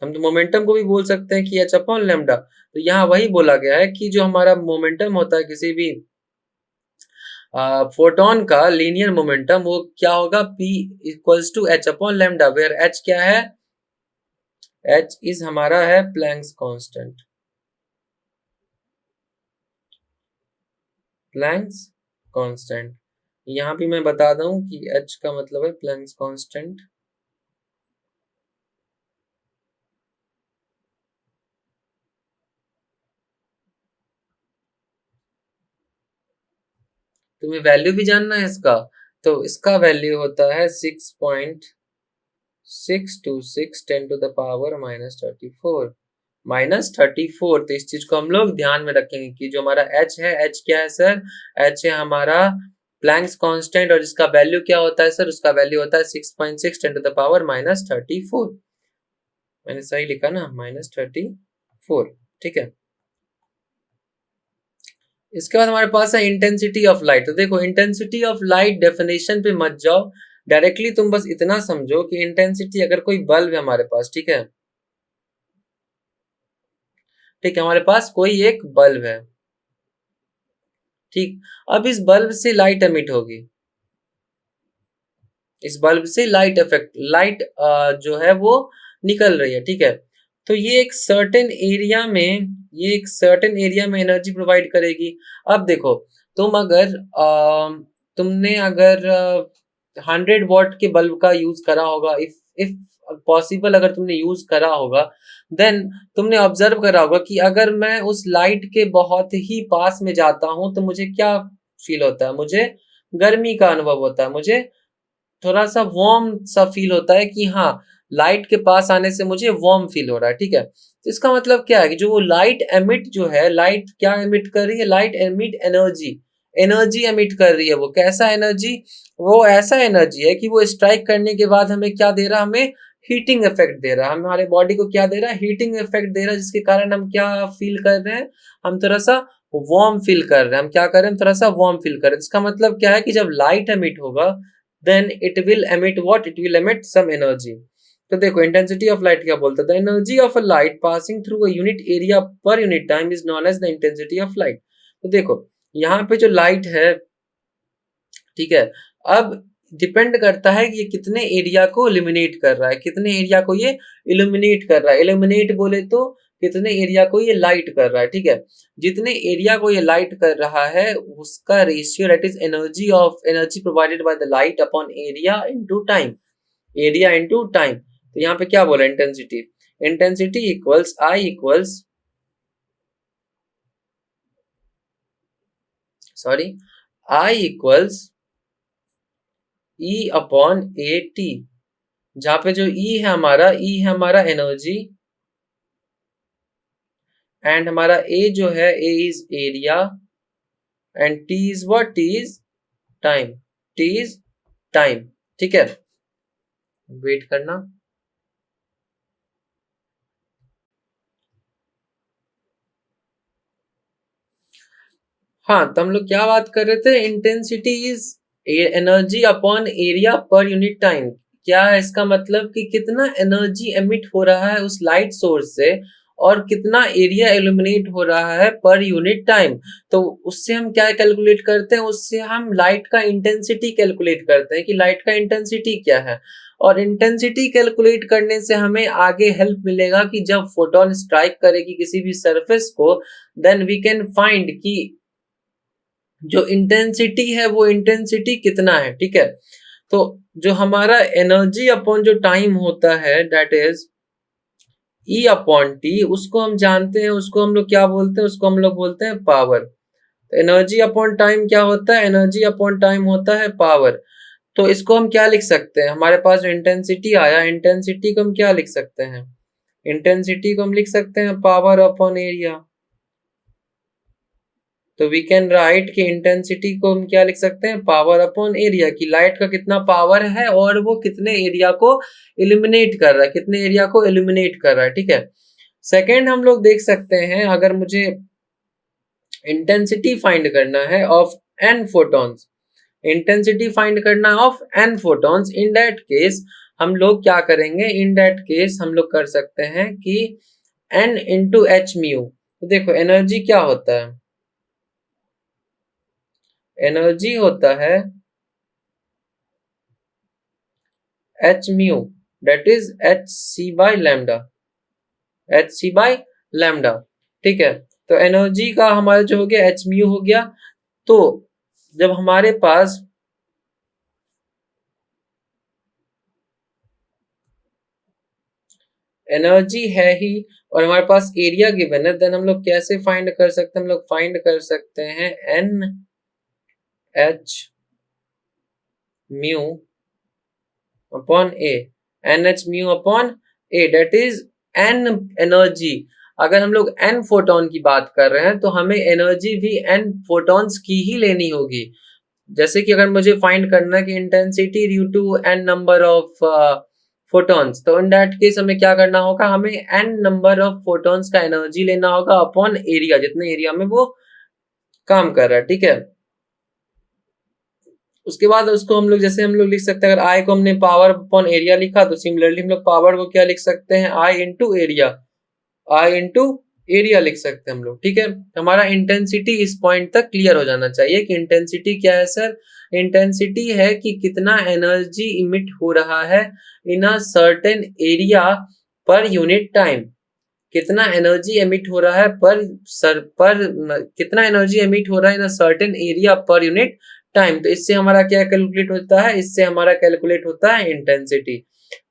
हम तो मोमेंटम को भी बोल सकते हैं कि एच अपॉन लैम्डा। तो यहाँ वही बोला गया है कि जो हमारा मोमेंटम होता है किसी भी फोटोन का लीनियर मोमेंटम, वो क्या होगा, p equals to h upon lambda, where h क्या है, एच इज हमारा है प्लैंक्स कांस्टेंट। प्लैंक्स कांस्टेंट, यहाँ भी मैं बता दूं कि एच का मतलब है प्लैंक्स कांस्टेंट। तुम्हें वैल्यू भी जानना है इसका, तो इसका वैल्यू होता है 6.626 10 टू द पावर -34। -34, तो इस चीज को हम लोग ध्यान में रखेंगे कि जो हमारा h है, h क्या है सर, h है हमारा प्लैंक्स कांस्टेंट, और इसका वैल्यू क्या होता है सर, उसका वैल्यू होता है 6.6 10 टू द पावर -34। मैंने सही लिखा ना, -34, ठीक है। इसके बाद हमारे पास है इंटेंसिटी ऑफ लाइट। तो देखो, इंटेंसिटी ऑफ लाइट डेफिनेशन पे मत जाओ, डायरेक्टली तुम बस इतना समझो कि इंटेंसिटी, अगर कोई बल्ब है हमारे पास, ठीक है, ठीक है, हमारे पास कोई एक बल्ब है, ठीक, अब इस बल्ब से लाइट एमिट होगी, इस बल्ब से लाइट इफेक्ट, लाइट जो है वो निकल रही है, ठीक है। तो ये एक सर्टेन एरिया में, ये एक सर्टेन एरिया में एनर्जी प्रोवाइड करेगी। अब देखो, तुम अगर तुमने अगर 100 वॉट के बल्ब का यूज करा होगा, इफ पॉसिबल अगर तुमने यूज करा होगा, देन तुमने ऑब्जर्व करा होगा कि अगर मैं उस लाइट के बहुत ही पास में जाता हूं तो मुझे क्या फील होता है, मुझे गर्मी का अनुभव होता है, मुझे थोड़ा सा वार्म सा फील होता है कि हाँ, लाइट के पास आने से मुझे वार्म फील हो रहा है, ठीक है। तो इसका मतलब क्या है कि जो वो लाइट एमिट जो है, लाइट क्या एमिट कर रही है, light emit energy, energy emit कर रही है। वो कैसा एनर्जी, वो ऐसा एनर्जी है कि वो स्ट्राइक करने के बाद हमें क्या दे रहा है, हमें हीटिंग इफेक्ट दे रहा है, हमारे बॉडी को क्या दे रहा है, हीटिंग इफेक्ट दे रहा है, जिसके कारण हम क्या फील कर रहे हैं, हम थोड़ा सा वार्म फील कर रहे हैं, हम क्या कर रहे हैं, थोड़ा सा वार्म फील कर रहे हैं। इसका मतलब क्या है कि जब लाइट एमिट होगा, then it will emit what, it will emit some energy। तो देखो, इंटेंसिटी ऑफ लाइट क्या बोलता है, the energy of a light passing through a unit area per unit time is known as the intensity of light. तो देखो, यहाँ पे जो लाइट है, ठीक है, अब डिपेंड करता है कि ये कितने एरिया को इल्यूमिनेट कर रहा है, कितने एरिया को ये इल्यूमिनेट कर रहा है, इल्यूमिनेट बोले तो कितने एरिया को ये लाइट कर रहा है, ठीक है। जितने एरिया को ये लाइट कर रहा है, उसका ratio, that is energy of, energy provided by the light upon area into time, area into time. तो यहाँ पे क्या बोला, intensity, intensity equals I equals, sorry, I equals e upon A T, जहां पे जो ई है हमारा, ई है हमारा एनर्जी, एंड हमारा ए जो है, A is area, and T is what, T is time, T is time, ठीक है। वेट करना। हाँ, तो हम लोग क्या बात कर रहे थे, intensity is energy upon area per unit time. क्या है इसका मतलब कि कितना एनर्जी एमिट हो रहा है उस लाइट सोर्स से, और कितना एरिया इल्यूमिनेट हो रहा है पर यूनिट टाइम। तो उससे हम क्या कैलकुलेट करते हैं, उससे हम लाइट का इंटेंसिटी कैलकुलेट करते हैं कि लाइट का इंटेंसिटी क्या है। और इंटेंसिटी कैलकुलेट करने से हमें आगे हेल्प मिलेगा कि जब फोटोन स्ट्राइक करेगी किसी भी सरफेस को, देन वी कैन फाइंड कि जो इंटेंसिटी है वो इंटेंसिटी कितना है, ठीक है। तो जो हमारा एनर्जी अपॉन जो टाइम होता है, that is E upon T, उसको हम जानते हैं, उसको हम लोग क्या बोलते हैं, उसको हम लोग बोलते हैं पावर। एनर्जी अपॉन टाइम क्या होता है, एनर्जी अपॉन टाइम होता है पावर। तो इसको हम क्या लिख सकते हैं, हमारे पास जो इंटेंसिटी आया, इंटेंसिटी को हम क्या लिख सकते हैं, इंटेंसिटी को हम लिख सकते हैं पावर अपॉन एरिया। तो वी कैन राइट कि इंटेंसिटी को हम क्या लिख सकते हैं, पावर अपॉन एरिया, की लाइट का कितना पावर है और वो कितने एरिया को इल्यूमिनेट कर रहा है, कितने एरिया को इल्यूमिनेट कर रहा है, ठीक है। सेकेंड हम लोग देख सकते हैं, अगर मुझे इंटेंसिटी फाइंड करना है of N photons, intensity find करना of N photons, in that case हम लोग क्या करेंगे, इन दैट केस हम लोग कर सकते हैं कि n इंटू एच म्यू। तो देखो एनर्जी क्या होता है, एनर्जी होता है h mu, that is h c by lambda, h c by lambda. ठीक है, तो एनर्जी का हमारा जो हो गया एच म्यू हो गया। तो जब हमारे पास एनर्जी है ही और हमारे पास एरिया गिवन है, देन हम लोग कैसे फाइंड कर सकते हैं, हम लोग फाइंड कर सकते हैं n H mu upon A, N H mu upon a, that is n energy. अगर हम लोग एन फोटोन की बात कर रहे हैं तो हमें एनर्जी भी एन फोटॉन्स की ही लेनी होगी। जैसे कि अगर मुझे फाइंड करना है कि intensity due to n number of photons, तो इन दैट केस हमें क्या करना होगा, हमें एन नंबर ऑफ फोटॉन्स का एनर्जी लेना होगा अपॉन एरिया, जितने एरिया में वो काम कर रहा है। ठीक है, उसके बाद उसको हम लोग जैसे हम लोग लिख सकते हैं, अगर आई को हमने पावर अपॉन एरिया लिखा तो सिमिलरली हम लोग पावर को क्या लिख सकते हैं, आई इंटू एरिया, आई इंटू एरिया लिख सकते हैं हम लोग। ठीक है, हमारा इंटेंसिटी इस पॉइंट तक क्लियर हो जाना चाहिए कि इंटेंसिटी क्या है सर, इंटेंसिटी है कि कितना एनर्जी इमिट हो रहा है in a certain area per unit time, कितना एनर्जी एमिट हो रहा है कितना एनर्जी एमिट हो रहा है in a certain area per unit time. तो इससे हमारा क्या कैलकुलेट होता है, इससे हमारा कैलकुलेट होता है इंटेंसिटी।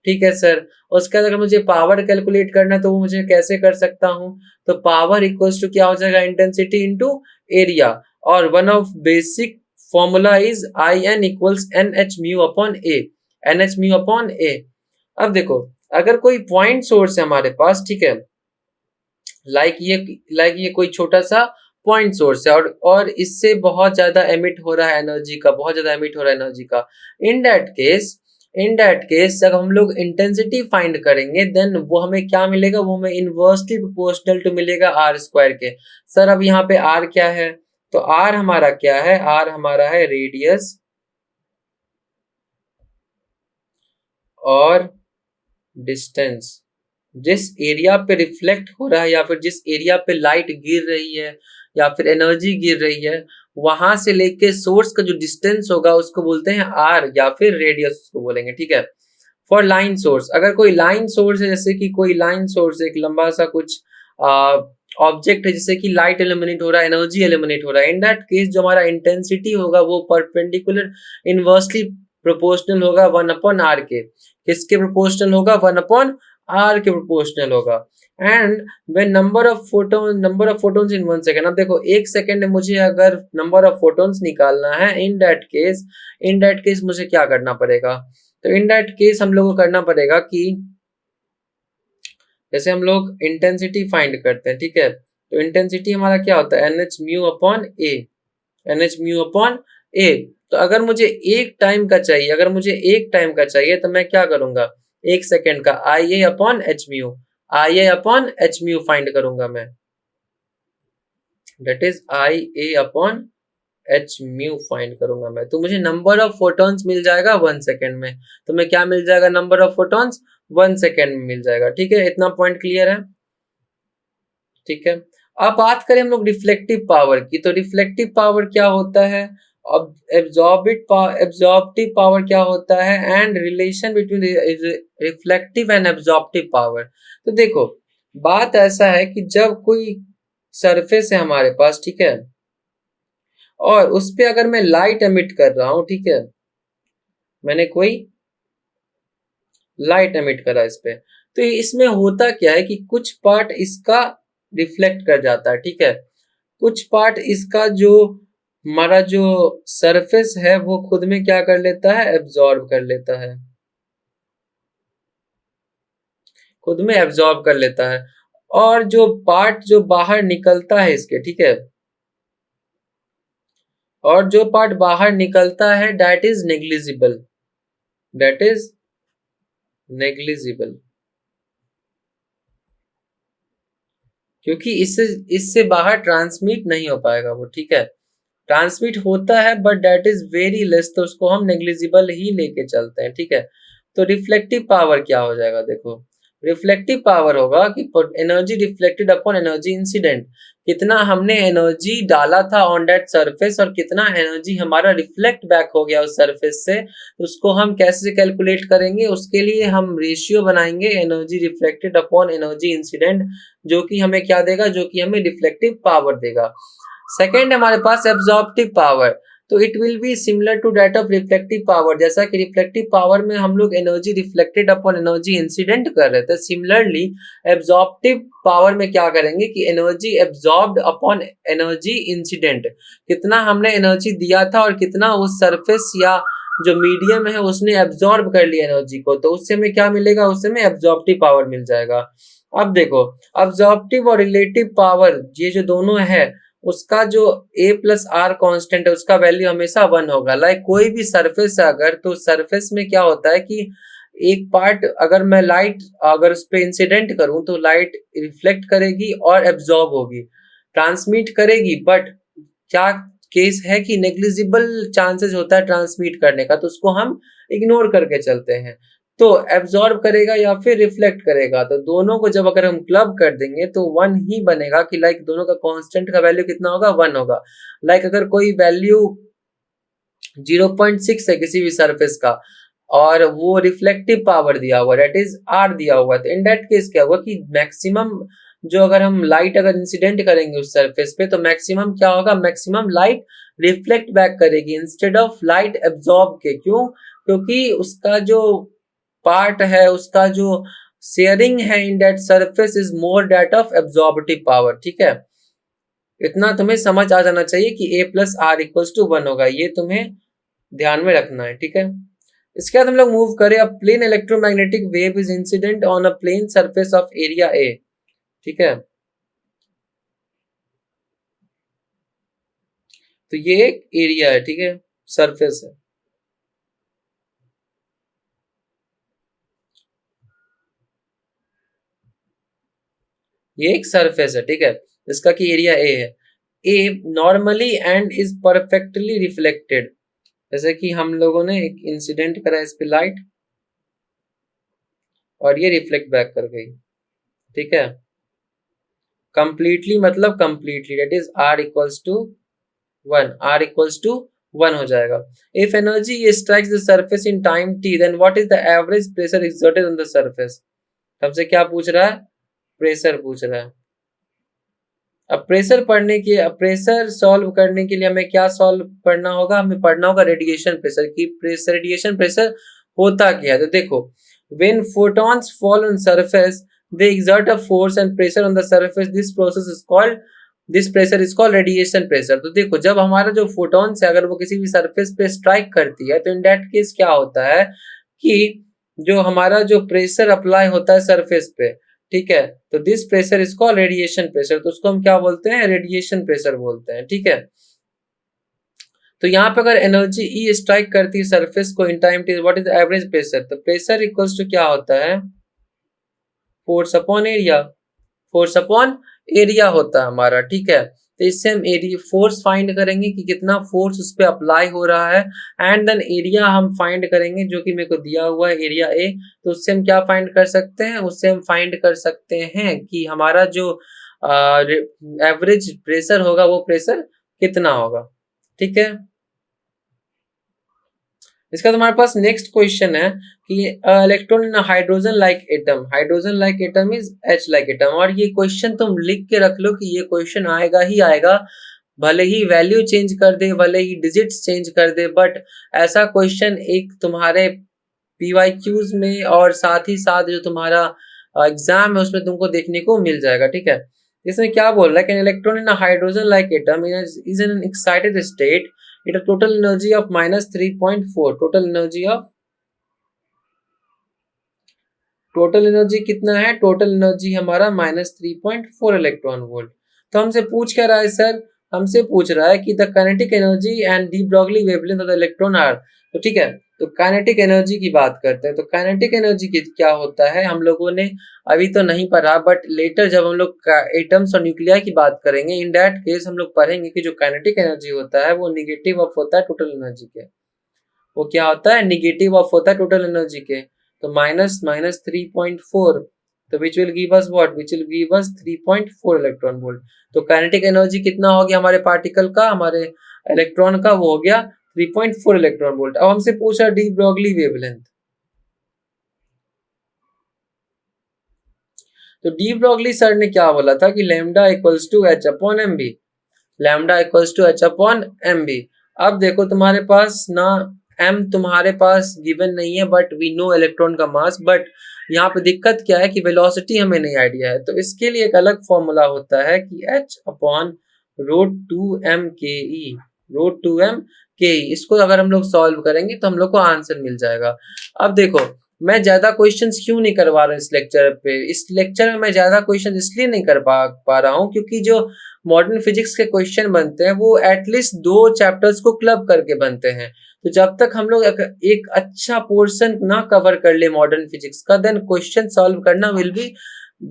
ठीक है सर, उसके बाद अगर मुझे पावर कैलकुलेट करना है तो वो मुझे कैसे कर सकता हूँ, तो पावर इक्वल्स टू क्या हो जाएगा, इंटेंसिटी इंटू एरिया, और one of basic formula is I N equals N H mu upon A, N H mu upon A. अब देखो अगर कोई पॉइंट सोर्स है हमारे पास, ठीक है, लाइक ये कोई छोटा सा पॉइंट सोर्स है और इससे बहुत ज्यादा एमिट हो रहा है एनर्जी का, बहुत ज्यादा एमिट हो रहा है एनर्जी का। इन दैट केस जब हम लोग इंटेंसिटी फाइंड करेंगे देन वो हमें क्या मिलेगा, वो हमें इनवर्सली प्रोपोर्शनल टू मिलेगा आर स्क्वायर के। सर अब यहाँ पे आर क्या है, तो आर हमारा क्या है, आर हमारा है रेडियस और डिस्टेंस, जिस एरिया पे रिफ्लेक्ट हो रहा है या फिर जिस एरिया पे लाइट गिर रही है या फिर एनर्जी गिर रही है, वहां से लेके सोर्स का जो डिस्टेंस होगा उसको बोलते हैं आर या फिर रेडियस उसको बोलेंगे। ठीक है, फॉर लाइन सोर्स, अगर कोई लाइन सोर्स है, जैसे कि कोई लाइन सोर्स एक लंबा सा कुछ ऑब्जेक्ट है जिससे कि लाइट एलिमिनेट हो रहा है, एनर्जी एलिमिनेट हो रहा है, इन दैट केस जो हमारा इंटेंसिटी होगा वो परपेंडिकुलर इनवर्सली प्रोपोर्शनल होगा वन अपॉन आर के। किसके प्रोपोर्शनल होगा, वन अपॉन आर के प्रोपोर्शनल होगा। And when number of photons in 1 second, अब देखो 1 सेकेंड में मुझे अगर नंबर ऑफ फोटोन्स निकालना है, इन दैट केस मुझे क्या करना पड़ेगा, तो इन दैट केस हम लोग को करना पड़ेगा कि जैसे हम लोग इंटेंसिटी फाइंड करते हैं, ठीक है, तो इंटेंसिटी हमारा क्या होता है, एन एच म्यू अपॉन ए, एन एच म्यू अपॉन ए। तो अगर मुझे एक टाइम का चाहिए, अगर मुझे एक टाइम का चाहिए तो मैं क्या करूंगा, 1 सेकेंड का आई ए अपॉन एच म्यू, आई ए अपॉन एच म्यू फाइंड करूंगा मैं, that is I A upon H mu find करूंगा मैं। तो मुझे नंबर ऑफ फोटॉन्स मिल जाएगा 1 सेकेंड में, तो मैं क्या मिल जाएगा, नंबर ऑफ फोटॉन्स 1 सेकेंड में मिल जाएगा। ठीक है, इतना पॉइंट क्लियर है। ठीक है, अब बात करें हम लोग रिफ्लेक्टिव पावर की, तो रिफ्लेक्टिव पावर क्या होता है, अब एब्जॉर्बिव पावर क्या होता है, and relation between reflective and absorptive power. तो देखो बात ऐसा है कि जब कोई सरफेस है हमारे पास, ठीक है, और उस पे अगर मैं लाइट एमिट कर रहा हूं, ठीक है, मैंने कोई लाइट एमिट करा इस पे, तो इसमें होता क्या है कि कुछ पार्ट इसका रिफ्लेक्ट कर जाता है, ठीक है, कुछ पार्ट इसका जो हमारा जो सरफेस है वो खुद में क्या कर लेता है, एब्जॉर्ब कर लेता है, खुद में एब्जॉर्ब कर लेता है। और जो पार्ट जो बाहर निकलता है इसके, ठीक है, और जो पार्ट बाहर निकलता है that is negligible, that is negligible, क्योंकि इससे इससे बाहर ट्रांसमिट नहीं हो पाएगा वो। ठीक है, ट्रांसमिट होता है but that is very less, तो उसको हम नेग्लिजिबल ही लेके चलते हैं। ठीक है, तो रिफ्लेक्टिव पावर क्या हो जाएगा, देखो रिफ्लेक्टिव पावर होगा कि energy reflected upon energy incident, कितना हमने एनर्जी डाला था ऑन दैट सरफेस और कितना एनर्जी हमारा रिफ्लेक्ट बैक हो गया उस सरफेस से, उसको हम कैसे कैलकुलेट करेंगे, उसके लिए हम रेशियो बनाएंगे energy reflected upon energy incident, जो कि हमें क्या देगा, जो कि हमें रिफ्लेक्टिव पावर देगा। सेकेंड हमारे पास एब्जॉर्प्टिव पावर, तो it will be similar to that of reflective power, जैसा कि रिफ्लेक्टिव पावर में हम लोग energy reflected upon energy incident कर रहे थे, सिमिलरली एब्जॉर्प्टिव पावर में क्या करेंगे कि energy absorbed upon energy incident, कितना हमने एनर्जी दिया था और कितना उस सरफेस या जो मीडियम है उसने एब्जॉर्ब कर लिया एनर्जी को, तो उससे हमें क्या मिलेगा, उससे हमें एब्जॉर्प्टिव पावर मिल जाएगा। अब देखो एब्जॉर्प्टिव और रिलेटिव पावर ये जो दोनों है, उसका जो a प्लस आर कॉन्स्टेंट है उसका वैल्यू हमेशा 1 होगा। लाइक कोई भी सरफेस है अगर, तो सरफेस में क्या होता है कि एक पार्ट अगर मैं लाइट अगर उस पर इंसिडेंट करूं तो लाइट रिफ्लेक्ट करेगी और एब्जॉर्ब होगी, ट्रांसमिट करेगी, बट क्या केस है कि नेग्लिजिबल चांसेस होता है ट्रांसमिट करने का, तो उसको हम इग्नोर करके चलते हैं। तो एब्जॉर्ब करेगा या फिर रिफ्लेक्ट करेगा, तो दोनों को जब अगर हम क्लब कर देंगे तो 1 ही बनेगा कि लाइक दोनों का कांस्टेंट का वैल्यू कितना होगा, 1 होगा। लाइक अगर कोई वैल्यू 0.6 है किसी भी सरफेस का और वो रिफ्लेक्टिव पावर दिया हुआ दैट इज आर दिया हुआ है, तो इन दैट केस क्या होगा कि मैक्सिमम जो अगर हम लाइट अगर इंसिडेंट करेंगे उस सरफेस पे तो मैक्सिमम क्या होगा, मैक्सिमम लाइट रिफ्लेक्ट बैक करेगी इंस्टेड ऑफ लाइट एब्जॉर्ब के। क्यों? क्योंकि उसका जो पार्ट है, उसका जो शेयरिंग है in that surface is more that of absorptive power. ठीक है, इतना तुम्हें समझ आ जाना चाहिए कि a plus r equals to 1 होगा, ये तुम्हें ध्यान में रखना है। ठीक है, इसके बाद हम लोग मूव करें, अब plane electromagnetic wave is incident on a plane surface of area a. ठीक है, तो ये एक एरिया है, ठीक है, सरफेस है, ये एक सरफेस है, ठीक है, इसका की एरिया ए है। A normally and is perfectly reflected, जैसे कि हम लोगों ने एक इंसिडेंट करा इस पे लाइट और ये रिफ्लेक्ट बैक कर गई। ठीक है, कंप्लीटली मतलब completely that is r equals to 1, r equals to 1 हो जाएगा। If energy strikes the surface in time t then what is the average pressure exerted on the surface. हमसे क्या पूछ रहा है, प्रेशर पूछ रहा है। अब प्रेशर पढ़ने के, अब प्रेशर सॉल्व करने के लिए हमें क्या सॉल्व करना होगा, हमें पढ़ना होगा रेडिएशन प्रेशर की। प्रेशर, रेडिएशन प्रेशर होता क्या है, तो देखो when photons fall on surface they exert a force and pressure on the surface, this pressure is called radiation pressure. तो देखो जब हमारा जो फोटॉन्स है अगर वो किसी भी सरफेस पे स्ट्राइक करती है तो इन दैट केस क्या होता है कि जो हमारा जो प्रेशर अप्लाई होता है सरफेस पे, ठीक है, तो this pressure is called radiation pressure, तो उसको हम क्या बोलते हैं, रेडिएशन प्रेशर बोलते हैं। ठीक है, तो यहाँ पे अगर एनर्जी ई स्ट्राइक करती है सरफेस को इन time T, what is the average pressure, तो प्रेशर इक्वल्स टू क्या होता है, force upon area, force upon area होता है हमारा। ठीक है, तो इससे हम एरिया फोर्स फाइंड करेंगे कि कितना फोर्स उस पर अप्लाई हो रहा है, एंड देन एरिया हम फाइंड करेंगे जो कि मेरे को दिया हुआ है एरिया ए। तो उससे हम क्या फाइंड कर सकते हैं, उससे हम फाइंड कर सकते हैं कि हमारा जो एवरेज प्रेशर होगा वो प्रेशर कितना होगा। ठीक है, इसका तुम्हारे पास नेक्स्ट क्वेश्चन है कि electron in hydrogen like atom, hydrogen like atom is H like atom, और ये क्वेश्चन तुम लिख के रख लो कि ये क्वेश्चन आएगा ही आएगा, भले ही वैल्यू चेंज कर दे, भले ही डिजिट्स चेंज कर दे, बट ऐसा क्वेश्चन एक तुम्हारे पीवाईक्यूज में और साथ ही साथ जो तुम्हारा एग्जाम है उसमें तुमको देखने को मिल जाएगा। ठीक है, इसमें क्या बोल रहा है कि electron in hydrogen like atom is in an excited state, it a total energy of minus 3.4, total energy कितना है, टोटल एनर्जी हमारा -3.4 इलेक्ट्रॉन वोल्ट। तो हमसे पूछ क्या रहा है सर, हमसे पूछ रहा है कि the kinetic energy and de Broglie wavelength of the electron are. तो ठीक है, तो काइनेटिक एनर्जी की बात करते हैं, तो काइनेटिक एनर्जी क्या होता है हम लोगों ने अभी तो नहीं पढ़ा, बट लेटर जब हम लोग एटम्स और न्यूक्लिया की बात करेंगे इन दैट केस हम लोग पढ़ेंगे कि जो काइनेटिक एनर्जी होता है वो निगेटिव ऑफ होता है टोटल एनर्जी के। वो क्या होता है, निगेटिव ऑफ होता है टोटल एनर्जी के। तो माइनस माइनस 3.4, तो which will give us what, which will give us 3.4 electron volt. तो काइनेटिक एनर्जी कितना हो गया हमारे पार्टिकल का, हमारे इलेक्ट्रॉन का, वो हो गया 3.4 इलेक्ट्रॉन वोल्ट। अब हमसे पूछा डी ब्रॉगली वेवलेंथ, तो डी ब्रॉगली सर ने क्या बोला था कि lambda equals to h upon m b, lambda equals to h upon m b. अब देखो तुम्हारे पास ना एम तुम्हारे पास गिवन नहीं है, बट वी नो इलेक्ट्रॉन का मास, बट यहाँ पे दिक्कत क्या है कि वेलोसिटी हमें नहीं आइडिया है। तो इसके लिए एक अलग फॉर्मूला होता है कि h upon root two m k e, root two m k ई। इसको अगर हम लोग सॉल्व करेंगे तो हम लोग को आंसर मिल जाएगा। अब देखो मैं ज्यादा क्वेश्चंस क्यों नहीं करवा रहा इस लेक्चर पे, इस लेक्चर में मैं ज्यादा क्वेश्चन इसलिए नहीं कर पा रहा हूँ क्योंकि जो मॉडर्न फिजिक्स के क्वेश्चन बनते हैं वो एटलीस्ट 2 चैप्टर्स को क्लब करके बनते हैं। तो जब तक हम लोग एक अच्छा पोर्शन ना कवर कर ले मॉडर्न फिजिक्स का, देन क्वेश्चन सॉल्व करना will be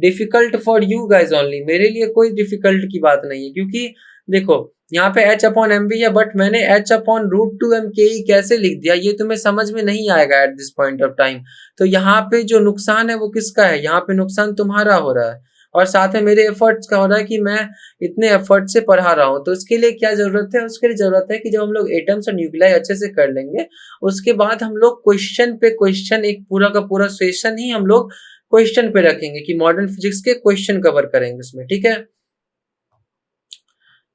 difficult for you guys only. मेरे लिए कोई डिफिकल्ट की बात नहीं है, क्योंकि देखो यहाँ पे h अपॉन एम बी है, बट मैंने h upon root two m k e कैसे लिख दिया ये तुम्हें समझ में नहीं आएगा at this point of time. तो यहाँ पे जो नुकसान है वो किसका है, यहाँ पे नुकसान तुम्हारा हो रहा है, और साथ में मेरे एफर्ट्स का हो रहा है कि मैं इतने एफर्ट से पढ़ा रहा हूँ। तो उसके लिए क्या जरूरत है, उसके लिए जरूरत है कि जब हम लोग एटम्स और न्यूक्लियाई अच्छे से कर लेंगे, उसके बाद हम लोग क्वेश्चन पे क्वेश्चन, एक पूरा का पूरा सेशन ही हम लोग क्वेश्चन पे रखेंगे कि मॉडर्न फिजिक्स के क्वेश्चन कवर करेंगे उसमें, ठीक है।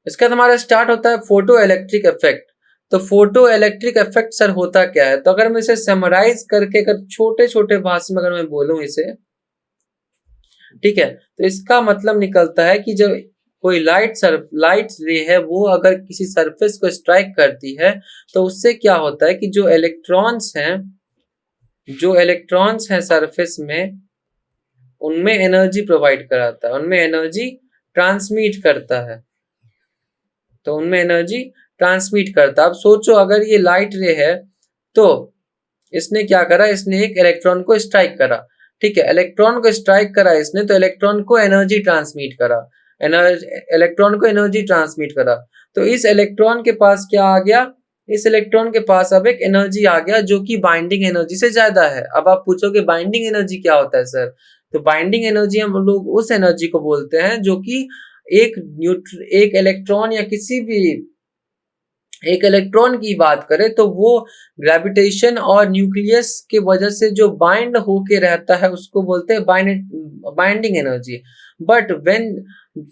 इसके बाद हमारा स्टार्ट होता है फोटो इलेक्ट्रिक इफेक्ट। तो फोटो इलेक्ट्रिक इफेक्ट सर होता क्या है, तो अगर मैं इसे समराइज करके अगर छोटे छोटे भाषा में अगर मैं बोलूं इसे, ठीक है, तो इसका मतलब निकलता है कि जब कोई लाइट रे है वो अगर किसी सरफेस को स्ट्राइक करती है तो उससे क्या होता है कि जो इलेक्ट्रॉन्स हैं सरफेस में, उनमें एनर्जी प्रोवाइड कराता है, उनमें एनर्जी ट्रांसमिट करता है, तो उनमें एनर्जी ट्रांसमिट करता है। अब सोचो अगर ये लाइट रे है तो इसने क्या करा, इसने एक इलेक्ट्रॉन को स्ट्राइक करा, ठीक है, इलेक्ट्रॉन को स्ट्राइक करा इसने, तो इलेक्ट्रॉन को एनर्जी ट्रांसमिट करा, इलेक्ट्रॉन को एनर्जी ट्रांसमिट करा। तो इस इलेक्ट्रॉन के पास क्या आ गया, इस इलेक्ट्रॉन के पास अब एक एनर्जी आ गया जो कि बाइंडिंग एनर्जी से ज्यादा है। अब आप पूछोगे बाइंडिंग एनर्जी क्या होता है सर, तो बाइंडिंग एनर्जी हम लोग उस एनर्जी को बोलते हैं जो कि एक इलेक्ट्रॉन या किसी भी एक इलेक्ट्रॉन की बात करें तो वो ग्रेविटेशन और न्यूक्लियस के वजह से जो बाइंड होके रहता है उसको बोलते हैं binding energy. But when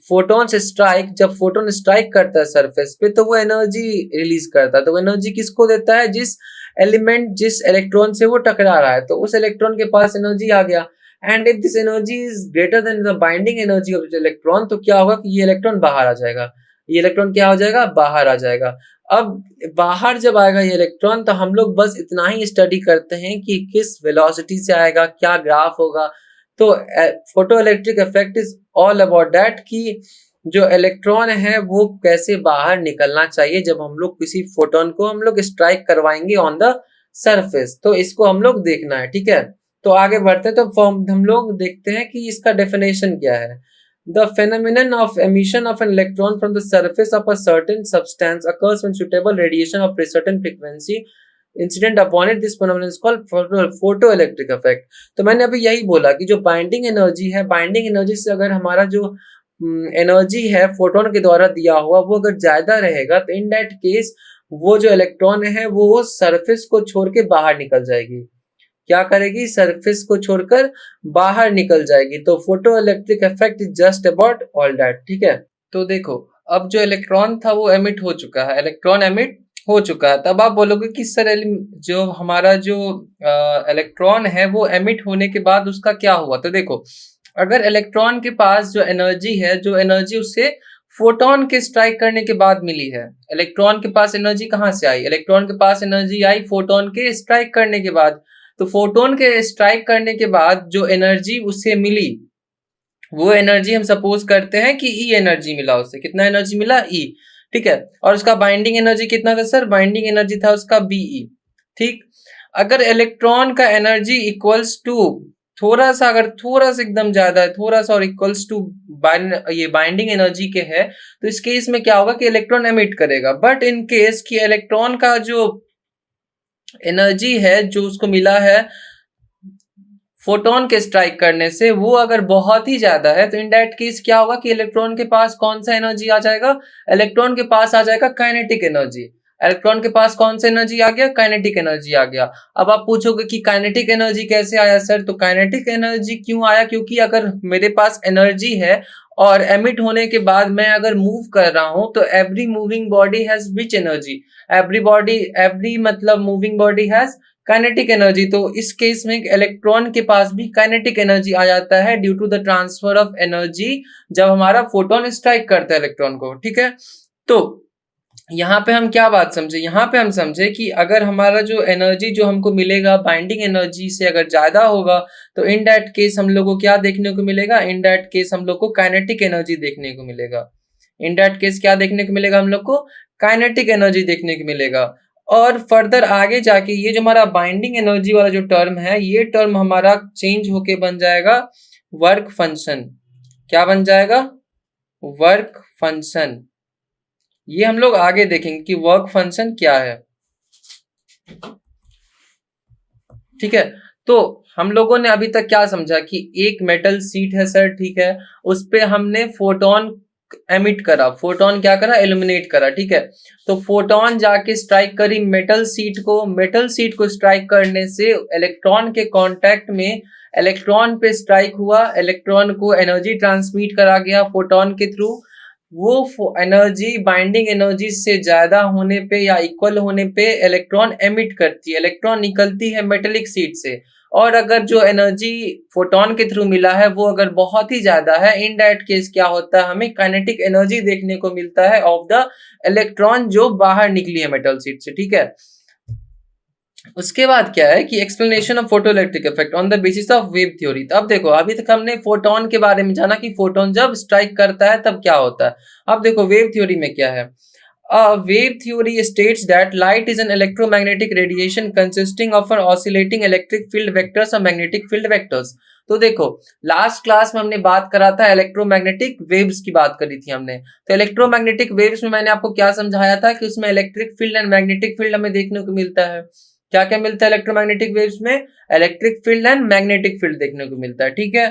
photons strike, जब फोटोन स्ट्राइक करता है सरफेस पे तो वो एनर्जी रिलीज करता है। तो वो एनर्जी किसको देता है, जिस एलिमेंट जिस इलेक्ट्रॉन से वो टकरा रहा है, तो उस इलेक्ट्रॉन के पास एनर्जी आ गया। And if this energy is greater than the binding energy of electron, तो क्या होगा कि ये इलेक्ट्रॉन बाहर आ जाएगा, ये इलेक्ट्रॉन क्या हो जाएगा, बाहर आ जाएगा। अब बाहर जब आएगा ये इलेक्ट्रॉन तो हम लोग बस इतना ही स्टडी करते हैं कि किस वेलोसिटी से आएगा, क्या ग्राफ होगा। तो photo electric effect is all about that कि जो इलेक्ट्रॉन है वो कैसे बाहर निकलना चाहिए जब हम लोग किसी फोटोन को हम लोग स्ट्राइक करवाएंगे ऑन द सरफेस। तो इसको हम लोग देखना है, ठीक है। तो आगे बढ़ते हैं, तो हम लोग देखते हैं कि इसका डेफिनेशन क्या है। The phenomenon of emission of an electron from the surface of a certain substance occurs when suitable radiation of a certain frequency incident upon it. This phenomenon is called photoelectric effect. तो मैंने अभी यही बोला कि जो बाइंडिंग एनर्जी है, बाइंडिंग एनर्जी से अगर हमारा जो एनर्जी है फोटोन के द्वारा दिया हुआ वो अगर ज्यादा रहेगा तो इन दैट केस वो जो इलेक्ट्रॉन है वो सरफेस को छोड़ के बाहर निकल जाएगी। क्या करेगी, सरफेस को छोड़कर बाहर निकल जाएगी। तो photo electric effect is just about all that, ठीक है। तो देखो अब जो इलेक्ट्रॉन था वो एमिट हो चुका है, इलेक्ट्रॉन एमिट हो चुका है। तब आप बोलोगे कि सर जो हमारा जो इलेक्ट्रॉन है वो एमिट होने के बाद उसका क्या हुआ। तो देखो अगर इलेक्ट्रॉन के पास जो एनर्जी है, जो एनर्जी उससे फोटोन के स्ट्राइक करने के बाद मिली है, इलेक्ट्रॉन के पास एनर्जी कहाँ से आई, इलेक्ट्रॉन के पास एनर्जी आई फोटोन के स्ट्राइक करने के बाद। तो फोटोन के स्ट्राइक करने के बाद जो एनर्जी उसे मिली वो एनर्जी हम सपोज करते हैं कि ई एनर्जी मिला उसे, कितना एनर्जी मिला, ई, ठीक है। और उसका बाइंडिंग एनर्जी कितना था सर, बाइंडिंग एनर्जी था उसका बीई, ठीक। अगर इलेक्ट्रॉन का एनर्जी इक्वल्स टू थोड़ा सा एकदम ज्यादा है, थोड़ा सा और इक्वल्स टू ये बाइंडिंग एनर्जी के है, तो इस केस में क्या होगा कि इलेक्ट्रॉन एमिट करेगा। बट इन केस कि इलेक्ट्रॉन का जो एनर्जी है जो उसको मिला है फोटोन के स्ट्राइक करने से वो अगर बहुत ही ज्यादा है तो इन दैट केस क्या होगा कि इलेक्ट्रॉन के पास कौन सा एनर्जी आ जाएगा, इलेक्ट्रॉन के पास आ जाएगा काइनेटिक एनर्जी। इलेक्ट्रॉन के पास कौन सा एनर्जी आ गया, काइनेटिक एनर्जी आ गया। अब आप पूछोगे कि काइनेटिक एनर्जी कैसे आया सर, तो काइनेटिक एनर्जी क्यों आया, क्योंकि अगर मेरे पास एनर्जी है और एमिट होने के बाद मैं अगर मूव कर रहा हूं तो every moving body has which energy, every मतलब moving body has kinetic energy. तो इस केस में इलेक्ट्रॉन के पास भी काइनेटिक एनर्जी आ जाता है due to the transfer of energy जब हमारा फोटोन स्ट्राइक करता है इलेक्ट्रॉन को। ठीक है, तो यहाँ पे हम क्या बात समझे, यहाँ पे हम समझे कि अगर हमारा जो एनर्जी जो हमको मिलेगा बाइंडिंग एनर्जी से अगर ज्यादा होगा तो इन दैट केस हम लोग को क्या देखने को मिलेगा, इन दैट केस हम लोग को काइनेटिक एनर्जी देखने को मिलेगा। इन दैट केस क्या देखने को मिलेगा हम लोग को, काइनेटिक एनर्जी देखने को मिलेगा। और फर्दर आगे जाके ये जो हमारा बाइंडिंग एनर्जी वाला जो टर्म है ये टर्म हमारा चेंज होके बन जाएगा वर्क फंक्शन। क्या बन जाएगा, वर्क फंक्शन। ये हम लोग आगे देखेंगे कि वर्क फंक्शन क्या है। ठीक है, तो हम लोगों ने अभी तक क्या समझा कि एक मेटल शीट है सर, ठीक है, उस पे हमने फोटोन एमिट करा, फोटोन क्या करा, इल्यूमिनेट करा। ठीक है, तो फोटोन जाके स्ट्राइक करी मेटल शीट को, मेटल शीट को स्ट्राइक करने से इलेक्ट्रॉन के कांटेक्ट में इलेक्ट्रॉन पे स्ट्राइक हुआ, इलेक्ट्रॉन को एनर्जी ट्रांसमिट करा गया फोटोन के थ्रू। वो एनर्जी बाइंडिंग एनर्जी से ज्यादा होने पे या इक्वल होने पे इलेक्ट्रॉन एमिट करती है, इलेक्ट्रॉन निकलती है मेटेलिक शीट से। और अगर जो एनर्जी फोटोन के थ्रू मिला है वो अगर बहुत ही ज्यादा है, इन दैट केस क्या होता है, हमें काइनेटिक एनर्जी देखने को मिलता है ऑफ द इलेक्ट्रॉन जो बाहर निकली है मेटल शीट से। ठीक है, उसके बाद क्या है कि explanation of photoelectric effect on the basis of wave theory. अब देखो अभी तक हमने फोटोन के बारे में जाना कि फोटोन जब स्ट्राइक करता है तब क्या होता है। अब देखो वेव थ्योरी में क्या है, wave theory states that light is an electromagnetic radiation consisting of an oscillating electric field vectors or magnetic field vectors। तो देखो लास्ट क्लास में हमने बात करा था इलेक्ट्रोमैग्नेटिक वेव्स की बात करी थी हमने। तो इलेक्ट्रोमैग्नेटिक वेव्स में मैंने आपको क्या समझाया था कि उसमें electric field and magnetic field हमें देखने को मिलता है। क्या क्या मिलता है इलेक्ट्रोमैग्नेटिक वेव्स में, electric field and magnetic field देखने को मिलता है। ठीक है,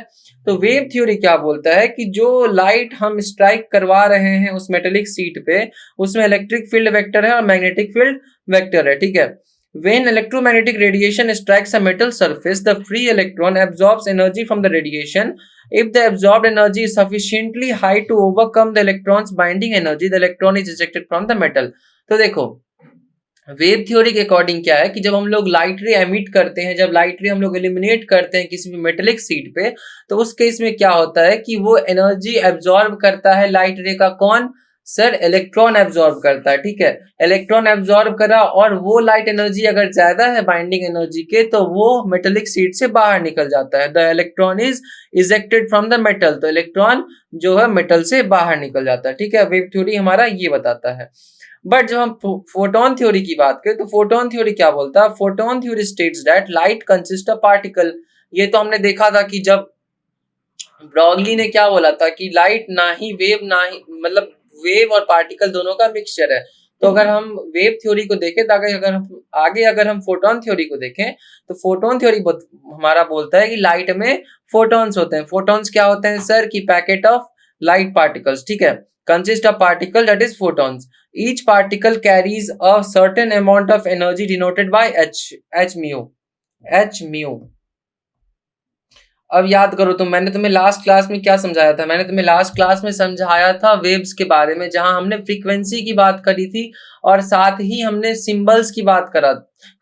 तो वेव थ्योरी क्या बोलता है कि जो लाइट हम स्ट्राइक करवा रहे हैं उस मेटेलिक शीट पे उसमें इलेक्ट्रिक फील्ड वेक्टर है और मैग्नेटिक फील्ड वेक्टर है। ठीक है, when electromagnetic radiation strikes a metal surface the free electron absorbs energy from the radiation। if the absorbed energy is sufficiently high to overcome the electron's binding energy the electron is ejected from the metal। तो देखो वेव थ्योरी के अकॉर्डिंग क्या है कि जब हम लोग लाइट रे एमिट करते हैं, जब लाइट रे हम लोग एलिमिनेट करते हैं किसी भी मेटेलिक शीट पे, तो उस केस में क्या होता है कि वो एनर्जी एब्जॉर्ब करता है लाइट रे का, कौन सर, इलेक्ट्रॉन एब्जॉर्ब करता है। ठीक है, इलेक्ट्रॉन एब्जॉर्ब करा और वो लाइट एनर्जी अगर ज्यादा है बाइंडिंग एनर्जी के तो वो मेटेलिक शीट से बाहर निकल जाता है, the electron is ejected from the metal. तो इलेक्ट्रॉन जो है मेटल से बाहर निकल जाता है। ठीक है, वेव थ्योरी हमारा ये बताता है। बट जब हम फोटोन थ्योरी की बात करें तो फोटोन थ्योरी क्या बोलता है, photon theory states that light consist of particle. ये तो हमने देखा था कि जब ब्रॉगली ने क्या बोला था कि लाइट ना ही वेव ना ही मतलब वेव और पार्टिकल दोनों का मिक्सचर है। तो अगर हम वेव थ्योरी को देखें तो अगर हम फोटोन थ्योरी को देखें तो फोटोन थ्योरी हमारा बोलता है कि लाइट में फोटोन्स होते हैं। फोटोन्स क्या होते हैं सर, की पैकेट ऑफ लाइट पार्टिकल्स। ठीक है, consist of particle that is photons। each particle carries a certain amount of energy denoted by h mu। अब याद करो तो मैंने तुम्हें लास्ट क्लास में क्या समझाया था, मैंने तुम्हें लास्ट क्लास में समझाया था वेव्स के बारे में, जहां हमने फ्रीक्वेंसी की बात करी थी और साथ ही हमने सिंबल्स की बात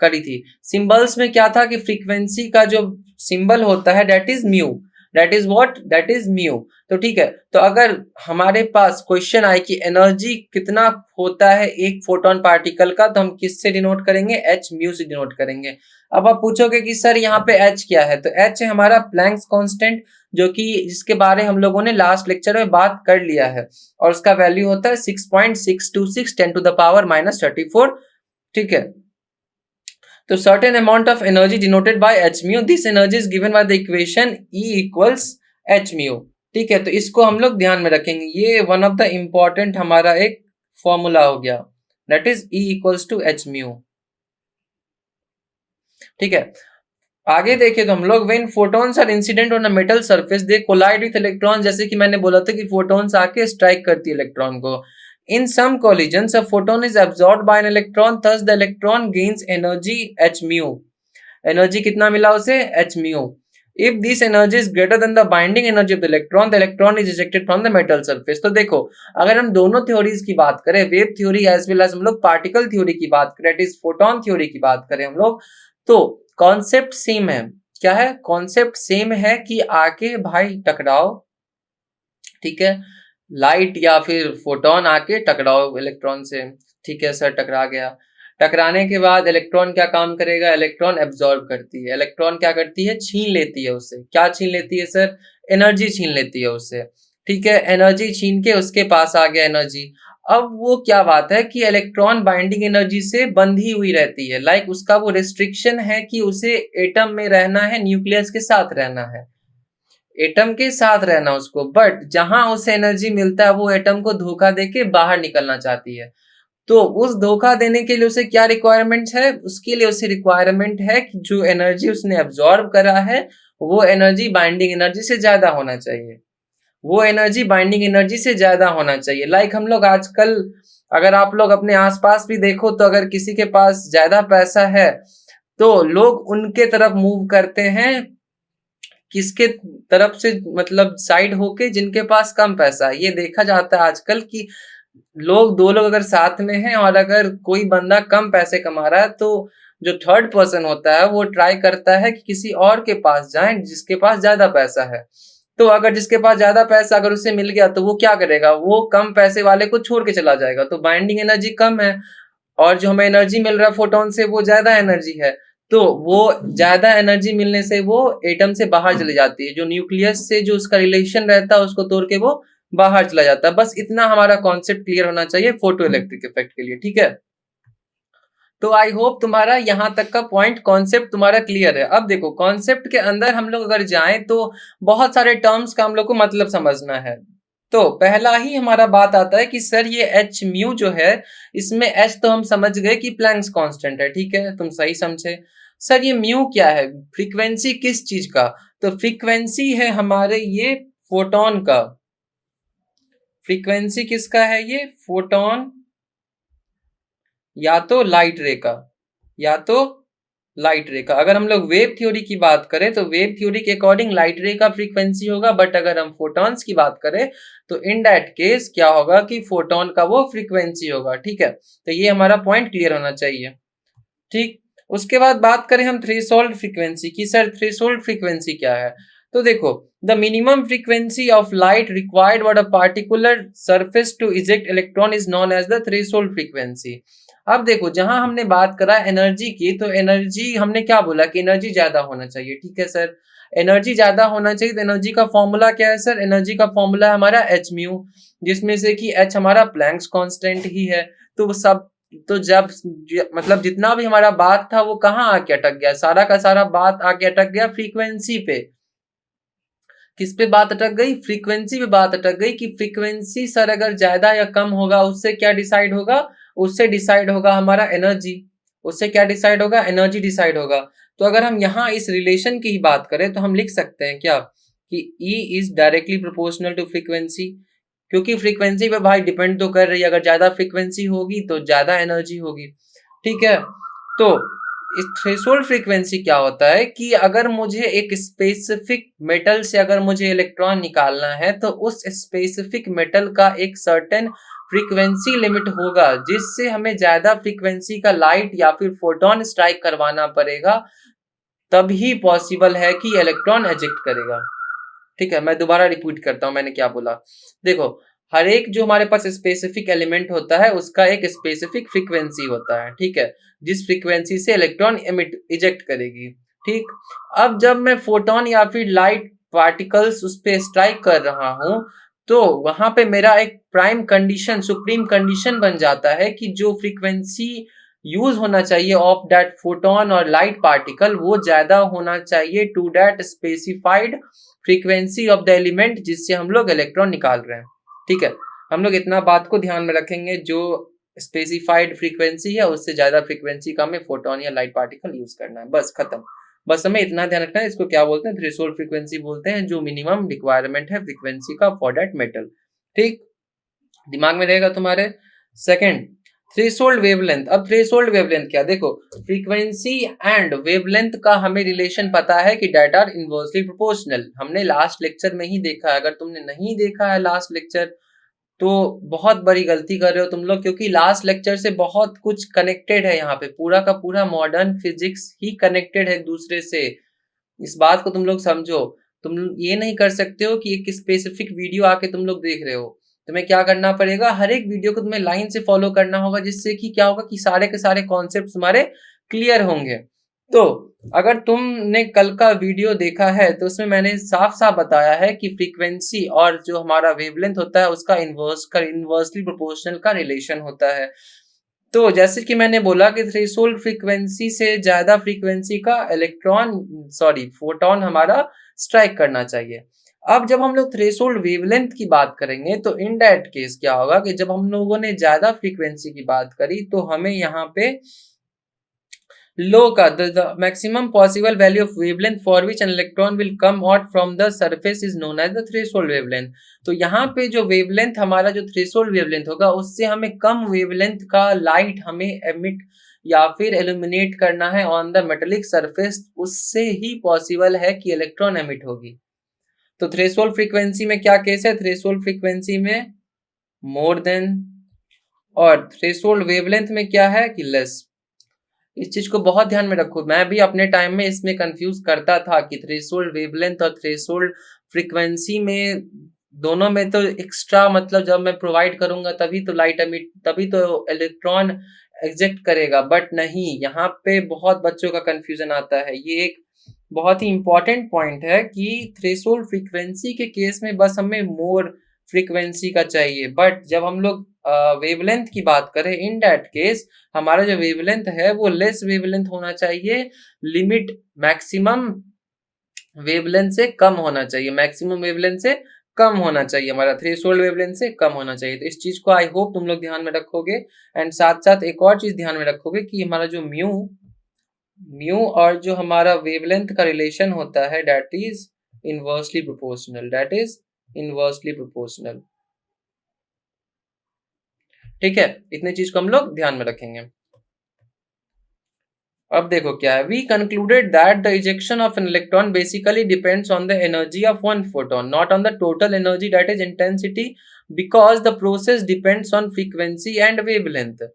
करी थी। सिंबल्स में क्या था कि फ्रीक्वेंसी का जो सिंबल होता है that is mu, that is what, that is mu. तो ठीक है, तो अगर हमारे पास क्वेश्चन आए कि एनर्जी कितना होता है एक फोटोन पार्टिकल का, तो हम किससे डिनोट करेंगे, एच म्यू से डिनोट करेंगे। अब आप पूछोगे कि सर यहाँ पे एच क्या है, तो एच है हमारा प्लैंक्स कांस्टेंट, जो कि जिसके बारे हम लोगों ने लास्ट लेक्चर में बात कर लिया है, और उसका वैल्यू होता है 6.626 10⁻⁻34। ठीक है, तो certain amount of energy denoted by h mu, this energy is given by the equation E equals h mu। ठीक है, तो इसको हम लोग ध्यान में रखेंगे, ये वन ऑफ द इम्पोर्टेंट हमारा एक फॉर्मूला हो गया, that is E equals to h mu। ठीक है, आगे देखें तो हम लोग when photons are incident on a metal surface they collide with electron, जैसे कि मैंने बोला था कि फोटॉन्स आके स्ट्राइक करती है इलेक्ट्रॉन को। In some collisions a photon is absorbed by an electron, thus the electron gains energy H mu. Energy कितना मिला उसे? H mu. If this energy is greater than the binding energy of the electron is ejected from the metal surface. तो देखो, अगर हम दोनों थ्योरीज की बात करें, wave theory as well as हम लोग पार्टिकल थ्योरी की बात करें, इट इज फोटोन थ्योरी की बात करें हम लोग, तो कॉन्सेप्ट सेम है। क्या है? कॉन्सेप्ट सेम है कि आके भाई टकराओ, ठीक है, लाइट या फिर फोटोन आके टकराओ इलेक्ट्रॉन से। ठीक है सर, टकरा गया। टकराने के बाद इलेक्ट्रॉन क्या काम करेगा? इलेक्ट्रॉन एब्जॉर्ब करती है। इलेक्ट्रॉन क्या करती है? छीन लेती है उससे। क्या छीन लेती है सर? एनर्जी छीन लेती है उससे। ठीक है, एनर्जी छीन के उसके पास आ गया एनर्जी। अब वो क्या बात है कि इलेक्ट्रॉन बाइंडिंग एनर्जी से बंधी हुई रहती है, लाइक उसका वो रिस्ट्रिक्शन है कि उसे एटम में रहना है, न्यूक्लियस के साथ रहना है, एटम के साथ रहना उसको। बट जहां उसे एनर्जी मिलता है वो एटम को धोखा देके बाहर निकलना चाहती है। तो उस धोखा देने के लिए उसे क्या रिक्वायरमेंट है? उसके लिए उसे रिक्वायरमेंट है कि जो एनर्जी उसने एब्जॉर्ब करा है वो एनर्जी बाइंडिंग एनर्जी से ज्यादा होना चाहिए। वो एनर्जी बाइंडिंग एनर्जी से ज्यादा होना चाहिए। लाइक हम लोग आजकल, अगर आप लोग अपने आसपास भी देखो तो अगर किसी के पास ज्यादा पैसा है तो लोग उनके तरफ मूव करते हैं, किसके तरफ से? मतलब साइड होके जिनके पास कम पैसा है। ये देखा जाता है आजकल कि दो लोग अगर साथ में हैं और अगर कोई बंदा कम पैसे कमा रहा है तो जो थर्ड पर्सन होता है वो ट्राई करता है कि किसी और के पास जाए जिसके पास ज्यादा पैसा है। तो अगर जिसके पास ज्यादा पैसा अगर उसे मिल गया तो वो क्या करेगा? वो कम पैसे वाले को छोड़ के चला जाएगा। तो बाइंडिंग एनर्जी कम है और जो हमें एनर्जी मिल रहा है फोटोन से वो ज्यादा एनर्जी है, तो वो ज्यादा एनर्जी मिलने से वो एटम से बाहर चली जाती है, जो न्यूक्लियस से जो उसका रिलेशन रहता है उसको तोड़ के वो बाहर चला जाता है। बस इतना हमारा कॉन्सेप्ट क्लियर होना चाहिए फोटो इलेक्ट्रिक इफेक्ट के लिए। ठीक है, तो आई होप तुम्हारा यहां तक का पॉइंट कॉन्सेप्ट तुम्हारा क्लियर है। अब देखो, कॉन्सेप्ट के अंदर हम लोग अगर जाएं तो बहुत सारे टर्म्स का हम लोग को मतलब समझना है। तो पहला ही हमारा बात आता है कि सर ये एच म्यू जो है, इसमें एच तो हम समझ गए कि प्लैंक्स कांस्टेंट है। ठीक है, तुम सही समझे। सर ये म्यू क्या है? फ्रीक्वेंसी किस चीज का? तो फ्रीक्वेंसी है हमारे ये फोटोन का। फ्रीक्वेंसी किसका है? ये फोटोन या तो लाइट रे का, या तो लाइट रे का। अगर हम लोग वेव थ्योरी की बात करें तो वेव थ्योरी के अकॉर्डिंग लाइट रे का फ्रीक्वेंसी होगा, बट अगर हम फोटॉन्स की बात करें तो इन दैट केस क्या होगा कि फोटोन का वो फ्रीक्वेंसी होगा। ठीक है, तो ये हमारा पॉइंट क्लियर होना चाहिए। ठीक, उसके बाद बात करें हम थ्रेशोल्ड फ्रीक्वेंसी की। सर थ्रेशोल्ड फ्रीक्वेंसी क्या है? तो देखो, the minimum frequency of light required for a particular surface to eject electron is known as the threshold frequency. अब देखो, जहां हमने बात करा एनर्जी की, तो एनर्जी हमने क्या बोला कि एनर्जी ज्यादा होना चाहिए। ठीक है सर, एनर्जी ज्यादा होना चाहिए। तो एनर्जी का फॉर्मूला क्या है सर? एनर्जी का फॉर्मूला है हमारा एच म्यू, जिसमें से कि एच हमारा प्लैंक्स कांस्टेंट ही है। तो सब, तो जब मतलब जितना भी हमारा बात था वो कहाँ आके अटक गया? सारा का सारा बात आके अटक गया फ्रीक्वेंसी पे। किस पे बात अटक गई? फ्रीक्वेंसी पे बात अटक गई कि फ्रीक्वेंसी सर अगर ज्यादा या कम होगा उससे क्या डिसाइड होगा? उससे डिसाइड होगा हमारा एनर्जी। उससे क्या डिसाइड होगा? एनर्जी डिसाइड होगा। तो अगर हम यहाँ इस रिलेशन की ही बात करें तो हम लिख सकते हैं क्या कि E is directly proportional to frequency, क्योंकि फ्रीक्वेंसी पे भाई डिपेंड तो कर रही है। अगर ज्यादा फ्रीक्वेंसी होगी तो ज्यादा एनर्जी होगी। ठीक है, तो इस थ्रेशोल्ड फ्रीक्वेंसी क्या होता है कि अगर मुझे एक स्पेसिफिक मेटल से अगर मुझे इलेक्ट्रॉन निकालना है तो उस स्पेसिफिक मेटल का एक सर्टेन फ्रीक्वेंसी लिमिट होगा जिससे हमें ज्यादा फ्रीक्वेंसी का लाइट या फिर फोटोन स्ट्राइक करवाना पड़ेगा, तभी पॉसिबल है कि इलेक्ट्रॉन एजेक्ट करेगा। ठीक है, मैं दोबारा रिपीट करता हूं मैंने क्या बोला। देखो, हर एक जो हमारे पास स्पेसिफिक एलिमेंट होता है उसका एक स्पेसिफिक फ्रीक्वेंसी होता है। ठीक है, जिस फ्रीक्वेंसी से इलेक्ट्रॉन इजेक्ट करेगी। ठीक, अब जब मैं फोटोन या फिर लाइट पार्टिकल्स उस पर स्ट्राइक कर रहा हूं तो वहां पे मेरा एक प्राइम कंडीशन, सुप्रीम कंडीशन बन जाता है कि जो फ्रीक्वेंसी यूज होना चाहिए ऑफ दैट फोटोन और लाइट पार्टिकल वो ज्यादा होना चाहिए to that specified frequency of the element जिससे हम लोग इलेक्ट्रॉन निकाल रहे हैं। ठीक है, हम लोग इतना बात को ध्यान में रखेंगे, जो स्पेसिफाइड फ्रीक्वेंसी है उससे ज्यादा फ्रीक्वेंसी का हमें फोटोन या लाइट पार्टिकल यूज करना है। बस खत्म। बस हमें इतना ध्यान रखना है, इसको क्या बोलते हैं, थ्रेशोल्ड फ्रीक्वेंसी बोलते हैं, जो मिनिमम रिक्वायरमेंट है फ्रीक्वेंसी का फॉर दैट मेटल। ठीक, दिमाग में रहेगा तुम्हारे। Second, threshold wavelength. अब थ्रेशोल्ड वेवलेंथ क्या, देखो फ्रीक्वेंसी एंड वेवलेंथ का हमें रिलेशन पता है कि डेट आर इनवर्सली प्रोपोर्शनल, हमने लास्ट लेक्चर में ही देखा है। अगर तुमने नहीं देखा है लास्ट लेक्चर तो बहुत बड़ी गलती कर रहे हो तुम लोग, क्योंकि लास्ट लेक्चर से बहुत कुछ कनेक्टेड है। यहाँ पे पूरा का पूरा मॉडर्न फिजिक्स ही कनेक्टेड है एक दूसरे से, इस बात को तुम लोग समझो। तुम ये नहीं कर सकते हो कि एक स्पेसिफिक वीडियो आके तुम लोग देख रहे हो, तुम्हें क्या करना पड़ेगा, हर एक वीडियो को तुम्हें लाइन से फॉलो करना होगा, जिससे कि क्या होगा कि सारे के सारे कॉन्सेप्ट तुम्हारे क्लियर होंगे। तो अगर तुमने कल का वीडियो देखा है तो उसमें मैंने साफ साफ बताया है कि फ्रीक्वेंसी और जो हमारा वेवलेंथ होता है उसका इनवर्सली प्रोपोर्शनल का रिलेशन होता है। तो जैसे कि मैंने बोला कि थ्रेशोल्ड फ्रीक्वेंसी से ज्यादा फ्रीक्वेंसी का फोटोन हमारा स्ट्राइक करना चाहिए। अब जब हम लोग थ्रेशोल्ड वेवलेंथ की बात करेंगे तो इन दैट केस क्या होगा कि जब हम लोगों ने ज्यादा फ्रीक्वेंसी की बात करी तो हमें यहाँ पे लो का the maximum possible value of wavelength for which an electron will come out from the surface is known as the threshold wavelength। तो यहाँ पे जो वेवलेंथ हमारा जो थ्रेशोल्ड वेवलेंथ होगा उससे हमें कम वेवलेंथ का लाइट हमें एमिट या फिर एल्यूमिनेट करना है ऑन द मेटेलिक सरफेस, उससे ही पॉसिबल है कि इलेक्ट्रॉन एमिट होगी। तो थ्रेशोल्ड फ्रीक्वेंसी में क्या केस है, थ्रेशोल्ड फ्रीक्वेंसी में मोर देन, और थ्रेशोल्ड वेवलेंथ में क्या है कि लेस। इस चीज को बहुत ध्यान में रखो, मैं भी अपने टाइम में इसमें कंफ्यूज करता था कि थ्रेशोल्ड वेवलेंथ और थ्रेशोल्ड फ्रीक्वेंसी में दोनों में तो एक्स्ट्रा, मतलब जब मैं प्रोवाइड करूंगा तभी तो लाइट एमिट, तभी तो इलेक्ट्रॉन एग्जिट करेगा, बट नहीं, यहाँ पे बहुत बच्चों का कंफ्यूजन आता है। ये एक बहुत ही इंपॉर्टेंट पॉइंट है कि थ्रेशोल्ड फ्रीक्वेंसी के केस में बस हमें मोर फ्रीक्वेंसी का चाहिए, बट जब हम लोग वेवलेंथ की बात करें इन दैट केस हमारा जो वेवलेंथ है वो लेस वेवलेंथ होना चाहिए, लिमिट मैक्सिमम वेवलेंथ से कम होना चाहिए, मैक्सिमम वेवलेंथ से कम होना चाहिए, हमारा थ्रेशोल्ड वेवलेंथ से कम होना चाहिए। तो इस चीज को आई होप तुम लोग ध्यान में रखोगे। एंड साथ साथ एक और चीज ध्यान में रखोगे कि हमारा जो म्यू और जो हमारा वेवलेंथ का रिलेशन होता है that is inversely proportional, that is inversely proportional. ठीक है, इतने चीज को हम लोग ध्यान में रखेंगे। अब देखो क्या है, we concluded that the ejection of an electron basically depends on the energy of one photon, not on the total energy that is intensity, because the process depends on frequency and wavelength.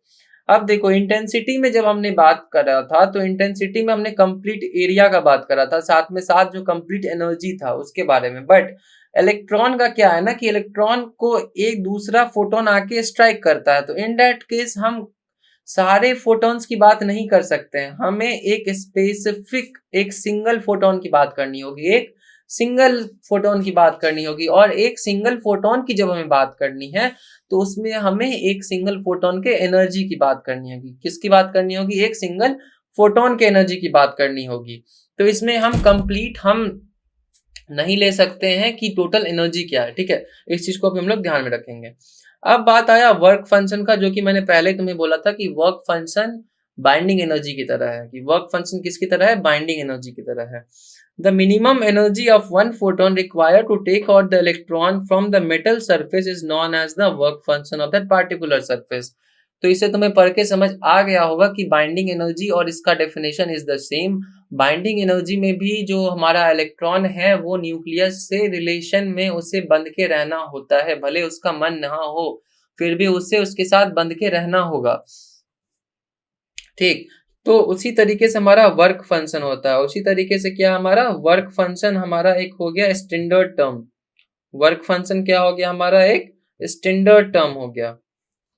अब देखो इंटेंसिटी में जब हमने बात करा था तो इंटेंसिटी में हमने कंप्लीट एरिया का बात करा था, साथ में साथ जो कंप्लीट एनर्जी था उसके बारे में। बट इलेक्ट्रॉन का क्या है ना कि इलेक्ट्रॉन को एक दूसरा फोटोन आके स्ट्राइक करता है, तो इन दैट केस हम सारे फोटॉन्स की बात नहीं कर सकते हैं, हमें एक स्पेसिफिक एक सिंगल फोटोन की बात करनी होगी, एक सिंगल फोटोन की बात करनी होगी। और एक सिंगल फोटोन की जब हमें बात करनी है तो उसमें हमें एक सिंगल फोटोन के एनर्जी की बात करनी होगी। किसकी बात करनी होगी, एक सिंगल फोटोन के एनर्जी की बात करनी होगी। तो इसमें हम नहीं ले सकते हैं कि टोटल एनर्जी क्या है। ठीक है, इस चीज को भी हम लोग ध्यान में रखेंगे। अब बात आया वर्क फंक्शन का, जो कि मैंने पहले तुम्हें बोला था कि वर्क फंक्शन बाइंडिंग एनर्जी की तरह है, कि वर्क फंक्शन किसकी तरह है, बाइंडिंग एनर्जी की तरह है। The minimum energy of one photon required to take out the electron from the metal surface is known as the work function of that particular surface. तो इसे तुम्हें पढ़ के समझ आ गया होगा कि बाइंडिंग एनर्जी और इसका definition is the same. Binding energy में भी जो हमारा इलेक्ट्रॉन है वो न्यूक्लियस से रिलेशन में उसे बंध के रहना होता है, भले उसका मन ना हो फिर भी उसे उसके साथ बंध के रहना होगा। ठीक, तो उसी तरीके से हमारा वर्क फंक्शन होता है, उसी तरीके से क्या हमारा वर्क फंक्शन हमारा एक हो गया स्टैंडर्ड टर्म। वर्क फंक्शन क्या हो गया हमारा, एक स्टैंडर्ड टर्म हो गया,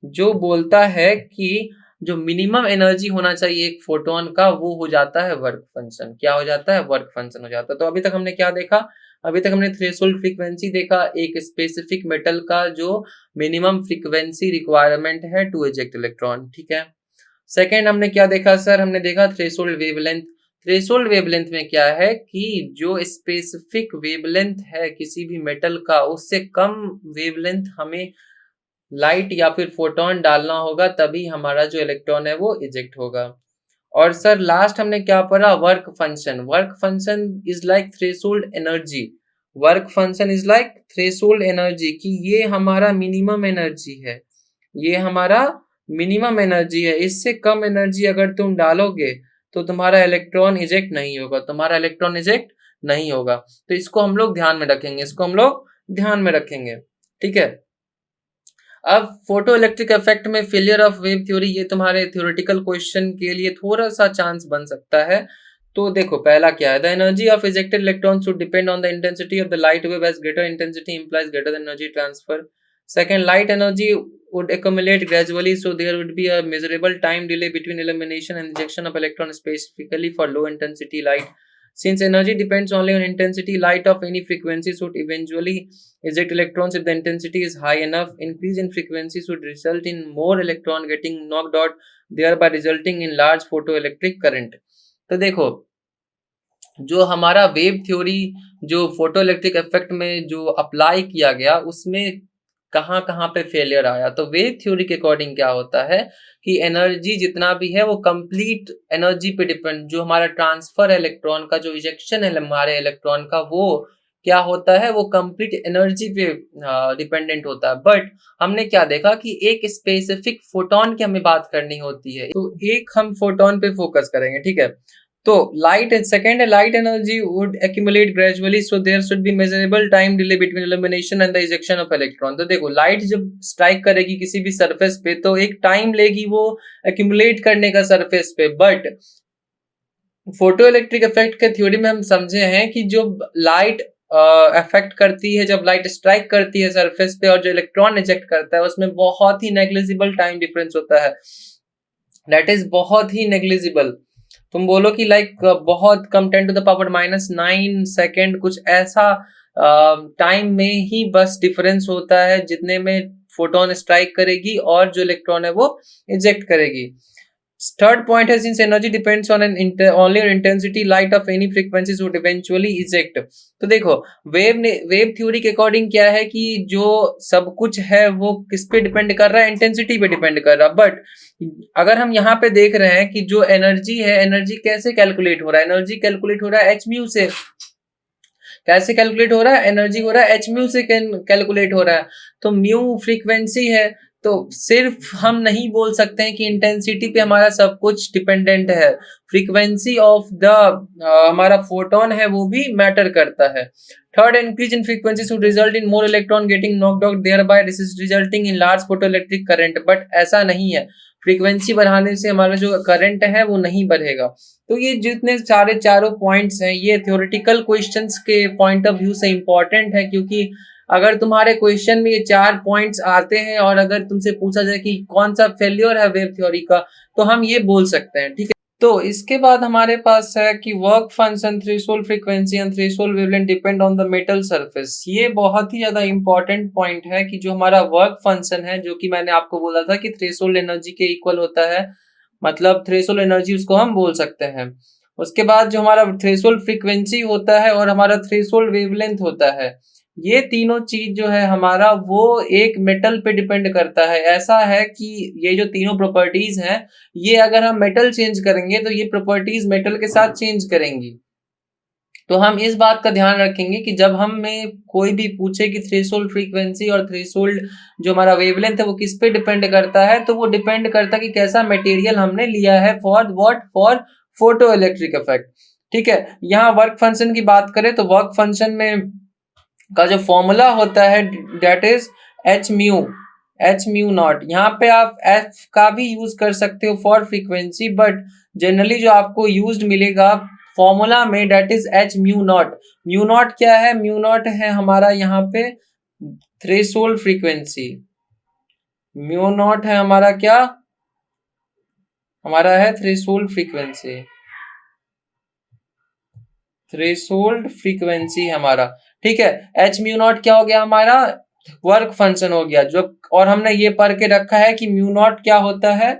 जो बोलता है कि जो मिनिमम एनर्जी होना चाहिए एक फोटोन का वो हो जाता है वर्क फंक्शन। क्या हो जाता है, वर्क फंक्शन हो जाता है। तो अभी तक हमने क्या देखा, अभी तक हमने थ्रेशोल्ड फ्रीक्वेंसी देखा, एक स्पेसिफिक मेटल का जो मिनिमम फ्रीक्वेंसी रिक्वायरमेंट है टू इजेक्ट इलेक्ट्रॉन। ठीक है, सेकेंड हमने क्या देखा सर, हमने देखा थ्रेशोल्ड वेवलेंथ। थ्रेशोल्ड वेवलेंथ में क्या है कि जो स्पेसिफिक वेवलेंथ है किसी भी मेटल का उससे कम वेवलेंथ हमें लाइट या फिर फोटोन डालना होगा, तभी हमारा जो इलेक्ट्रॉन है वो इजेक्ट होगा। और सर लास्ट हमने क्या पढ़ा, work function. Work function is like threshold energy. Work function is like threshold energy, कि ये हमारा मिनिमम एनर्जी है, ये हमारा मिनिमम एनर्जी है। इससे कम एनर्जी अगर तुम डालोगे तो तुम्हारा इलेक्ट्रॉन इजेक्ट नहीं होगा, तुम्हारा इलेक्ट्रॉन इजेक्ट नहीं होगा। तो इसको हम लोग ध्यान में रखेंगे, इसको हम लोग ध्यान में रखेंगे, ठीक है। अब फोटो इलेक्ट्रिक इफेक्ट में फेलियर ऑफ वेव थ्योरी, ये तुम्हारे थ्योरेटिकल क्वेश्चन के लिए थोड़ा सा चांस बन सकता है। तो देखो पहला क्या है, the energy of ejected electron should depend on the intensity of the light wave, as greater intensity implies greater energy transfer. Second, light energy would accumulate gradually, so there would be a measurable time delay between illumination and ejection of electron, specifically for low intensity light. Since energy depends only on intensity, light of any frequency should eventually eject electrons if the intensity is high enough. Increase in frequency should result in more electron getting knocked out, thereby resulting in large photoelectric current. तो देखो, जो हमारा वेव थ्योरी जो फोटो इलेक्ट्रिक इफेक्ट में जो अप्लाई किया गया, उसमें कहाँ कहाँ पे फेलियर आया। तो वेव थ्योरी के अकॉर्डिंग क्या होता है कि एनर्जी जितना भी है वो कंप्लीट एनर्जी पे डिपेंड, जो हमारा ट्रांसफर है इलेक्ट्रॉन का, जो इजेक्शन है हमारे इलेक्ट्रॉन का, वो क्या होता है, वो कंप्लीट एनर्जी पे डिपेंडेंट होता है। बट हमने क्या देखा कि एक स्पेसिफिक फोटोन की हमें बात करनी होती है, तो एक हम फोटोन पे फोकस करेंगे, ठीक है। तो लाइट सेकंड है, light energy would accumulate gradually, so there should be measurable time delay between illumination and the ejection of electron. तो देखो लाइट जब स्ट्राइक करेगी किसी भी सरफेस पे तो एक टाइम लेगी वो एक्यूमुलेट करने का सरफेस पे। बट फोटो इलेक्ट्रिक इफेक्ट के थ्योरी में हम समझे हैं कि जो लाइट अफेक्ट करती है, जब लाइट स्ट्राइक करती है सरफेस पे और जो इलेक्ट्रॉन इजेक्ट करता है, उसमें बहुत ही नेग्लिजिबल टाइम डिफरेंस होता है, दैट इज बहुत ही नेग्लिजिबल। तुम बोलो कि लाइक बहुत कम, 10⁻⁹ सेकेंड, कुछ ऐसा टाइम में ही बस डिफरेंस होता है जितने में फोटोन स्ट्राइक करेगी और जो इलेक्ट्रॉन है वो इजेक्ट करेगी। थर्ड पॉइंट है, since energy depends on only intensity, light of any frequency would eventually eject. तो देखो वेव थ्योरी के अकॉर्डिंग क्या है कि जो सब कुछ है वो किस पे डिपेंड कर रहा है, इंटेंसिटी पे डिपेंड कर रहा है। बट अगर हम यहाँ पे देख रहे हैं कि जो एनर्जी है, एनर्जी कैसे कैलकुलेट हो रहा है, एनर्जी कैलकुलेट हो रहा है एच म्यू से। कैसे कैलकुलेट हो रहा है, एनर्जी हो रहा है एच म्यू से कैलकुलेट हो रहा है। तो म्यू फ्रीक्वेंसी है, तो सिर्फ हम नहीं बोल सकते हैं कि इंटेंसिटी पे हमारा सब कुछ डिपेंडेंट है, फ्रीक्वेंसी ऑफ द हमारा फोटोन है वो भी मैटर करता है। Third, increase in frequency should result in more electron getting knocked out, thereby resulting in large photoelectric current. But ऐसा नहीं है, फ्रीक्वेंसी बढ़ाने से हमारा जो करंट है वो नहीं बढ़ेगा। तो ये जितने सारे चारों पॉइंट्स हैं ये थ्योरेटिकल क्वेश्चंस के पॉइंट ऑफ व्यू से इंपॉर्टेंट है, क्योंकि अगर तुम्हारे क्वेश्चन में ये 4 पॉइंट्स आते हैं और अगर तुमसे पूछा जाए कि कौन सा फेल्योर है वेव थ्योरी का, तो हम ये बोल सकते हैं, ठीक है। तो इसके बाद हमारे पास है कि work function, threshold frequency and threshold wavelength depend on the metal surface. ये बहुत ही ज्यादा इंपॉर्टेंट पॉइंट है कि जो हमारा वर्क फंक्शन है, जो कि मैंने आपको बोला था कि थ्रेशोल्ड एनर्जी के इक्वल होता है, मतलब थ्रेशोल्ड एनर्जी उसको हम बोल सकते हैं। उसके बाद जो हमारा थ्रेशोल्ड फ्रीक्वेंसी होता है और हमारा थ्रेशोल्ड वेवलेंथ होता है, ये तीनों चीज जो है हमारा वो एक मेटल पे डिपेंड करता है। ऐसा है कि ये जो तीनों प्रॉपर्टीज हैं, ये अगर हम मेटल चेंज करेंगे तो ये प्रॉपर्टीज मेटल के साथ चेंज करेंगी। तो हम इस बात का ध्यान रखेंगे कि जब हमें कोई भी पूछे कि थ्रेशोल्ड फ्रीक्वेंसी और थ्रेशोल्ड जो हमारा वेवलेंथ है वो किस पे डिपेंड करता है, तो वो डिपेंड करता है कि कैसा मटेरियल हमने लिया है for what, for photo electric effect, ठीक है। यहाँ वर्क फंक्शन की बात करें तो वर्क फंक्शन में का जो फॉर्मूला होता है that is H mu not. यहाँ पे आप एफ का भी यूज कर सकते हो फॉर फ्रीक्वेंसी, बट जनरली जो आपको यूज्ड मिलेगा फॉर्मूला में that is H mu not. Mu naught क्या है, म्यू नॉट है हमारा यहाँ पे थ्रेशोल्ड फ्रीक्वेंसी। म्यू नॉट है हमारा क्या, हमारा है थ्रेशोल्ड फ्रीक्वेंसी, थ्रेशोल्ड फ्रीक्वेंसी हमारा, ठीक है। एच म्यू नॉट क्या हो गया, हमारा वर्क फंक्शन हो गया जो, और हमने ये पढ़ के रखा है कि म्यू नॉट क्या होता है,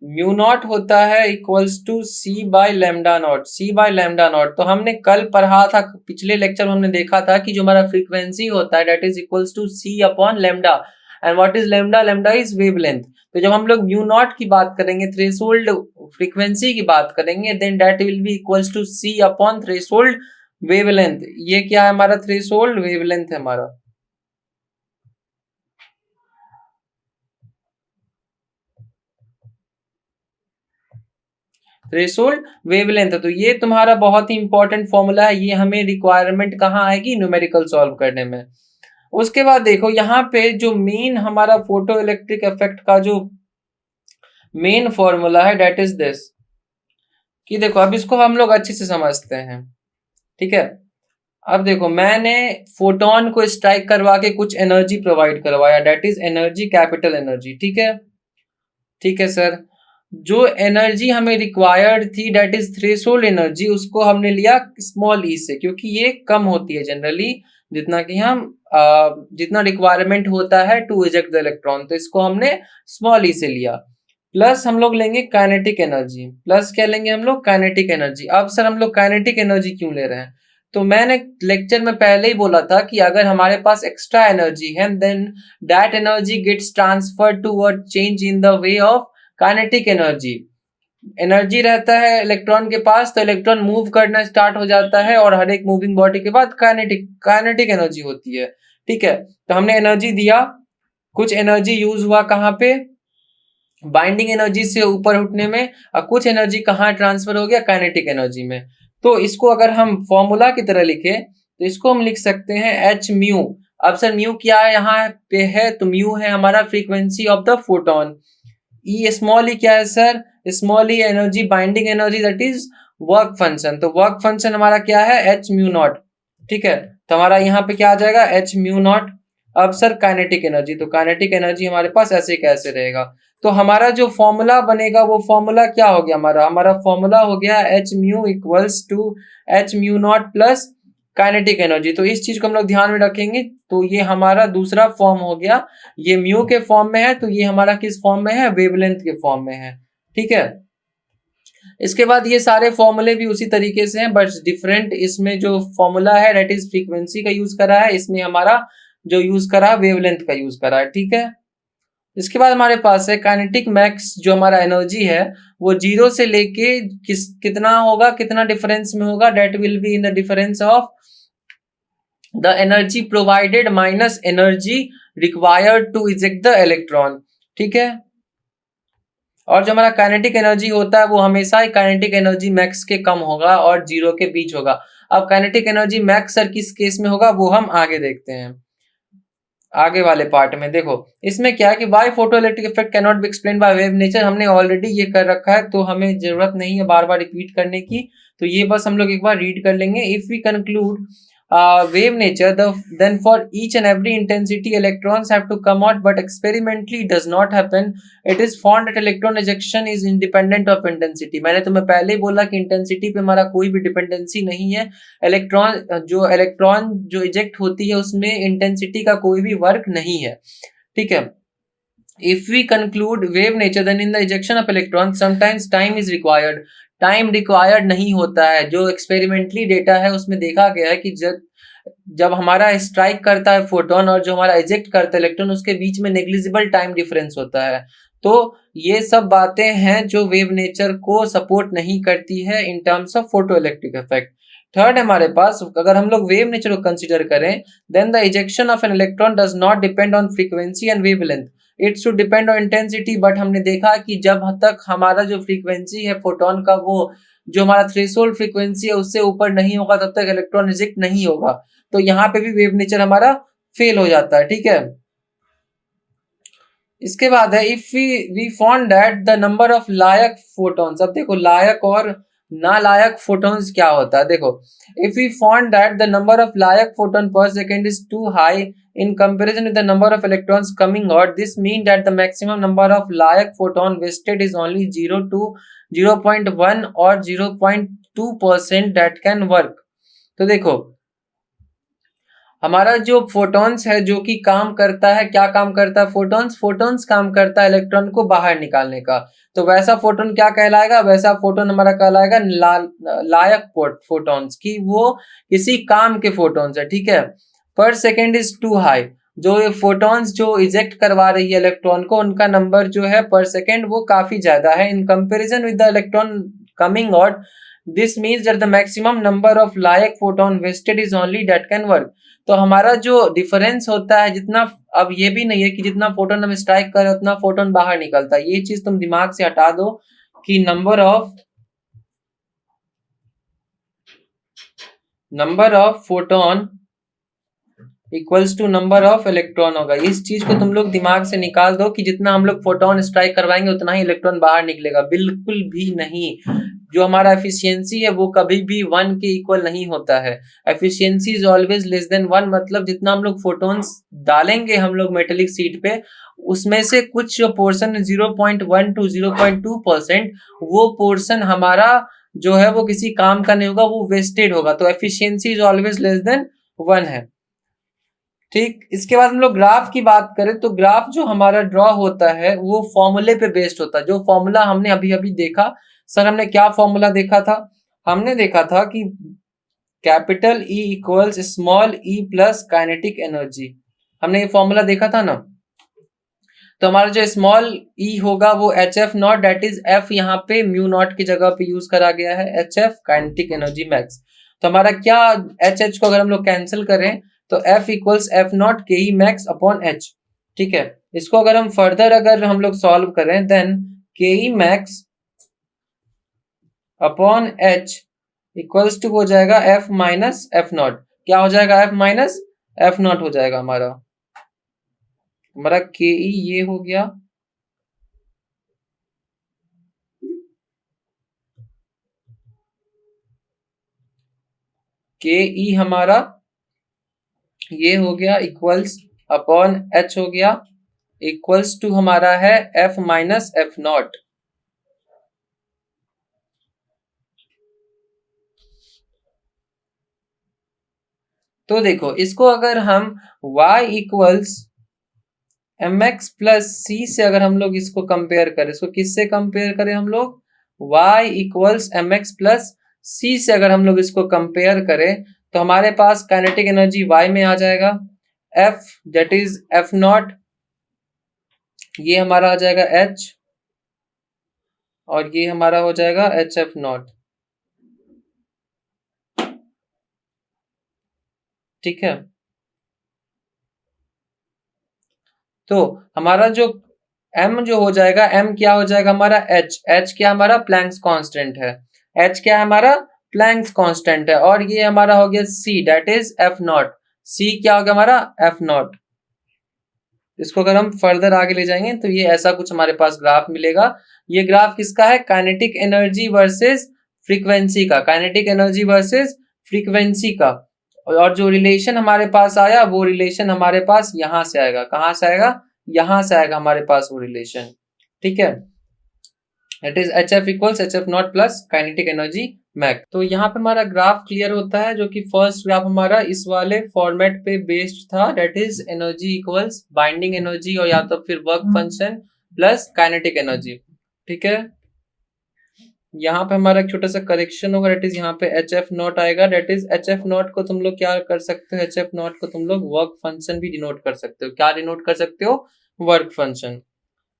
म्यू नॉट होता है equals to c by lambda not, c by lambda not. तो हमने कल पढ़ा था, पिछले लेक्चर में हमने देखा था कि जो हमारा फ्रीक्वेंसी होता है that is equals to c upon lambda. And what is lambda? Lambda is wavelength. तो जब हम लोग म्यू नॉट की बात करेंगे, थ्रेशोल्ड फ्रीक्वेंसी की बात करेंगे, then that will be equals to c upon threshold wavelength. ये क्या है हमारा? थ्रेशोल्ड वेवलेंथ है हमारा। Threshold wavelength. तो ये तुम्हारा बहुत ही इंपॉर्टेंट फॉर्मूला है, ये हमें रिक्वायरमेंट कहाँ आएगी? न्यूमेरिकल सॉल्व करने में। उसके बाद देखो यहाँ पे जो मेन हमारा फोटो इलेक्ट्रिक इफेक्ट का जो मेन फॉर्मूला है दैट इज दिस, कि देखो अब इसको हम लोग अच्छे से समझते हैं, ठीक है। अब देखो मैंने फोटोन को स्ट्राइक करवा के कुछ एनर्जी प्रोवाइड करवाया, that is energy, capital energy, ठीक है। ठीक है सर। जो एनर्जी हमें रिक्वायर्ड थी दैट इज थ्रेशोल्ड एनर्जी, उसको हमने लिया स्मॉल ई से, क्योंकि ये कम होती है जनरली जितना कि हम जितना रिक्वायरमेंट होता है टू इजेक्ट द इलेक्ट्रॉन, तो इसको हमने स्मॉल ई से लिया। प्लस हम लोग लेंगे काइनेटिक एनर्जी, प्लस क्या लेंगे हम लोग? Kinetic energy. अब सर हम लोग काइनेटिक एनर्जी क्यों ले रहे हैं? तो मैंने लेक्चर में पहले ही बोला था कि अगर हमारे पास एक्स्ट्रा एनर्जी है then that energy gets transferred to a change in the way of kinetic energy. Energy रहता है इलेक्ट्रॉन के पास तो इलेक्ट्रॉन मूव करना स्टार्ट हो जाता है, और हर एक मूविंग बॉडी के बाद काइनेटिक एनर्जी होती है, ठीक है। तो हमने एनर्जी दिया, कुछ एनर्जी यूज हुआ कहाँ पे? बाइंडिंग एनर्जी से ऊपर उठने में, और कुछ एनर्जी कहाँ ट्रांसफर हो गया? काइनेटिक एनर्जी में। तो इसको अगर हम फॉर्मूला की तरह लिखे तो इसको हम लिख सकते हैं एच म्यू। अब सर म्यू क्या है यहाँ पे है? तो म्यू है हमारा frequency of the photon. E small E क्या है sir? Small E energy, binding energy, that is work function. तो वर्क फंक्शन हमारा क्या है? एच म्यू नॉट, ठीक है। तो हमारा यहाँ पे क्या आ जाएगा? H mu not. अब सर काइनेटिक एनर्जी, तो काइनेटिक एनर्जी हमारे पास ऐसे कैसे रहेगा? तो हमारा जो फॉर्मूला बनेगा वो फॉर्मूला क्या हो गया हमारा फॉर्मूला हो गया h mu equals to h mu naught plus kinetic energy. तो इस चीज को हम लोग ध्यान में रखेंगे। तो ये हमारा दूसरा फॉर्म हो गया, ये म्यू के फॉर्म में है, तो ये हमारा किस फॉर्म में है? वेवलेंथ के फॉर्म में है, ठीक है। इसके बाद ये सारे फॉर्मूले भी उसी तरीके से हैं, बट डिफरेंट इसमें जो फॉर्मूला है दैट इज फ्रीक्वेंसी का यूज करा है, इसमें हमारा जो यूज करा है वेवलेंथ का यूज करा है, ठीक है। इसके बाद हमारे पास है काइनेटिक मैक्स, जो हमारा एनर्जी है वो जीरो से लेके कितना होगा, कितना डिफरेंस में होगा? That will be in the difference of the energy provided minus energy required to eject the electron, ठीक है। और जो हमारा काइनेटिक एनर्जी होता है वो हमेशा ही काइनेटिक एनर्जी मैक्स के कम होगा और जीरो के बीच होगा। अब काइनेटिक एनर्जी मैक्स सर किस केस में होगा वो हम आगे देखते हैं, आगे वाले पार्ट में। देखो इसमें क्या है कि why photo electric effect can not be explain by wave nature, हमने ऑलरेडी ये कर रखा है तो हमें जरूरत नहीं है बार बार रिपीट करने की, तो ये बस हम लोग एक बार रीड कर लेंगे। If we conclude wave nature, then for each and every intensity electrons have to come out, but experimentally it does not happen. It is found that electron ejection is independent of intensity. मैंने तुम्हें पहले ही बोला कि इंटेंसिटी पे हमारा कोई भी डिपेंडेंसी नहीं है। इलेक्ट्रॉन जो इजेक्ट होती है उसमें इंटेंसिटी का कोई भी वर्क नहीं है, ठीक है। If we conclude wave nature, then in the ejection of electron sometimes time is required. Time required नहीं होता है, जो एक्सपेरिमेंटली डेटा है उसमें देखा गया है कि जब हमारा स्ट्राइक करता है फोटोन और जो हमारा इजेक्ट करता है इलेक्ट्रॉन उसके बीच में नेग्लिजिबल टाइम डिफरेंस होता है। तो ये सब बातें हैं जो वेव नेचर को सपोर्ट नहीं करती है in terms of photo electric effect. Third हमारे पास अगर हम लोग वेव नेचर को कंसिडर करें, then the ejection of an electron does not depend on frequency and wavelength, it should depend on intensity. But हमने देखा कि जब तक हमारा जो फ्रीक्वेंसी है फोटोन का वो जो हमारा थ्रेशोल्ड फ्रीक्वेंसी है उससे ऊपर नहीं होगा तब तक इलेक्ट्रॉन रिजेक्ट नहीं होगा। तो यहाँ पे भी वेव नेचर हमारा फेल हो जाता है, ठीक है। इसके बाद है if we found that the number of light photons. अब देखो लायक और नालायक फोटॉन्स क्या होता है। देखो if we found that the number of like photon per second is too high in comparison with the number of electrons coming out, this means that the maximum number of layak photon wasted is only 0 to 0.1 or 0.2% that can work। तो देखो हमारा जो फोटॉन्स है जो कि काम करता है, क्या काम करता है? फोटॉन्स काम करता है इलेक्ट्रॉन को बाहर निकालने का। तो वैसा फोटोन क्या कहलाएगा? वैसा फोटोन हमारा कहलाएगा लायक फोटॉन्स की, वो किसी काम के फोटॉन्स है, ठीक है। पर सेकेंड इज टू हाई, जो ये फोटॉन्स जो इजेक्ट करवा रही है इलेक्ट्रॉन को, उनका नंबर जो है पर सेकेंड वो काफी ज्यादा है in comparison with the electron coming out. This means that the maximum number of like photon wasted is only that can work. तो हमारा जो डिफरेंस होता है जितना, अब ये भी नहीं है कि जितना फोटोन हम स्ट्राइक करें उतना फोटोन बाहर निकलता है, ये चीज तुम दिमाग से हटा दो कि number of photon equals to number of electron होगा। इस चीज को तुम लोग दिमाग से निकाल दो कि जितना हम लोग फोटोन स्ट्राइक करवाएंगे उतना ही इलेक्ट्रॉन बाहर निकलेगा, बिल्कुल भी नहीं। जो हमारा एफिशिएंसी है वो कभी भी 1 के इक्वल नहीं होता है। Efficiency is always less than 1, मतलब जितना हम लोग फोटोन्स डालेंगे हम लोग मेटेलिक शीट पे, उसमें से कुछ जो पोर्शन 0.1 टू 0.2%, वो पोर्शन हमारा जो है वो किसी काम का नहीं होगा, वो वेस्टेड होगा। तो efficiency is always less than 1 है। ठीक, इसके बाद हम लोग ग्राफ की बात करें तो ग्राफ जो हमारा ड्रॉ होता है वो फॉर्मूले पे बेस्ड होता है। जो फॉर्मूला हमने अभी अभी देखा, सर हमने क्या फॉर्मूला देखा था? हमने देखा था कि capital E equals small e plus kinetic energy. हमने ये फॉर्मूला देखा था ना। तो हमारा जो स्मॉल e होगा वो h f naught, that is f यहाँ पे म्यू नॉट की जगह पे यूज करा गया है, H F kinetic energy max. तो हमारा क्या, एच एच को अगर हम लोग कैंसिल करें तो F इक्वल्स एफ नॉट के ई मैक्स अपॉन एच। ठीक है, इसको अगर हम फर्दर अगर हम लोग सॉल्व करें then K E max upon H equals to हो जाएगा F माइनस एफ नॉट। क्या हो जाएगा? F माइनस एफ नॉट हो जाएगा हमारा के ई ये हो गया, के ई हमारा ये हो गया इक्वल्स अपॉन एच हो गया, इक्वल्स टू हमारा है F माइनस एफ नॉट। तो देखो इसको अगर हम y equals M X plus C से अगर हम लोग इसको कंपेयर करें, इसको किससे कंपेयर करें हम लोग? y equals M X plus C से अगर हम लोग इसको कंपेयर करें तो हमारे पास काइनेटिक एनर्जी y में आ जाएगा, F that is F not, ये हमारा आ जाएगा h, और ये हमारा हो जाएगा एच एफ नॉट। ठीक है, तो हमारा जो m जो हो जाएगा, m क्या हो जाएगा हमारा? h क्या हमारा? प्लैंक्स कांस्टेंट है। h क्या है हमारा? प्लैंक्स कांस्टेंट है। और ये हमारा हो गया c that is F not. c क्या हो गया हमारा? F not. इसको अगर हम फर्दर आगे ले जाएंगे तो ये ऐसा कुछ हमारे पास ग्राफ मिलेगा। ये ग्राफ किसका है? काइनेटिक एनर्जी वर्सेस फ्रीक्वेंसी का, काइनेटिक एनर्जी वर्सेस फ्रीक्वेंसी का। और जो रिलेशन हमारे पास आया वो रिलेशन हमारे पास यहां से आएगा। कहां से आएगा? यहां से आएगा हमारे पास वो रिलेशन। ठीक है, that is h f equals h f naught plus kinetic energy max. तो यहाँ पे हमारा ग्राफ क्लियर होता है, जो कि फर्स्ट ग्राफ हमारा इस वाले फॉर्मेट पे बेस्ड था, that is energy equals binding energy और या तो फिर work function plus kinetic energy. ठीक है, यहाँ पे हमारा एक छोटा सा करेक्शन होगा, डेट इज यहाँ पे एच एफ नॉट आएगा। That is h f naught को तुम लोग क्या कर सकते हो? एच एफ नॉट को तुम लोग वर्क फंक्शन भी डिनोट कर सकते हो। क्या डिनोट कर सकते हो? Work function.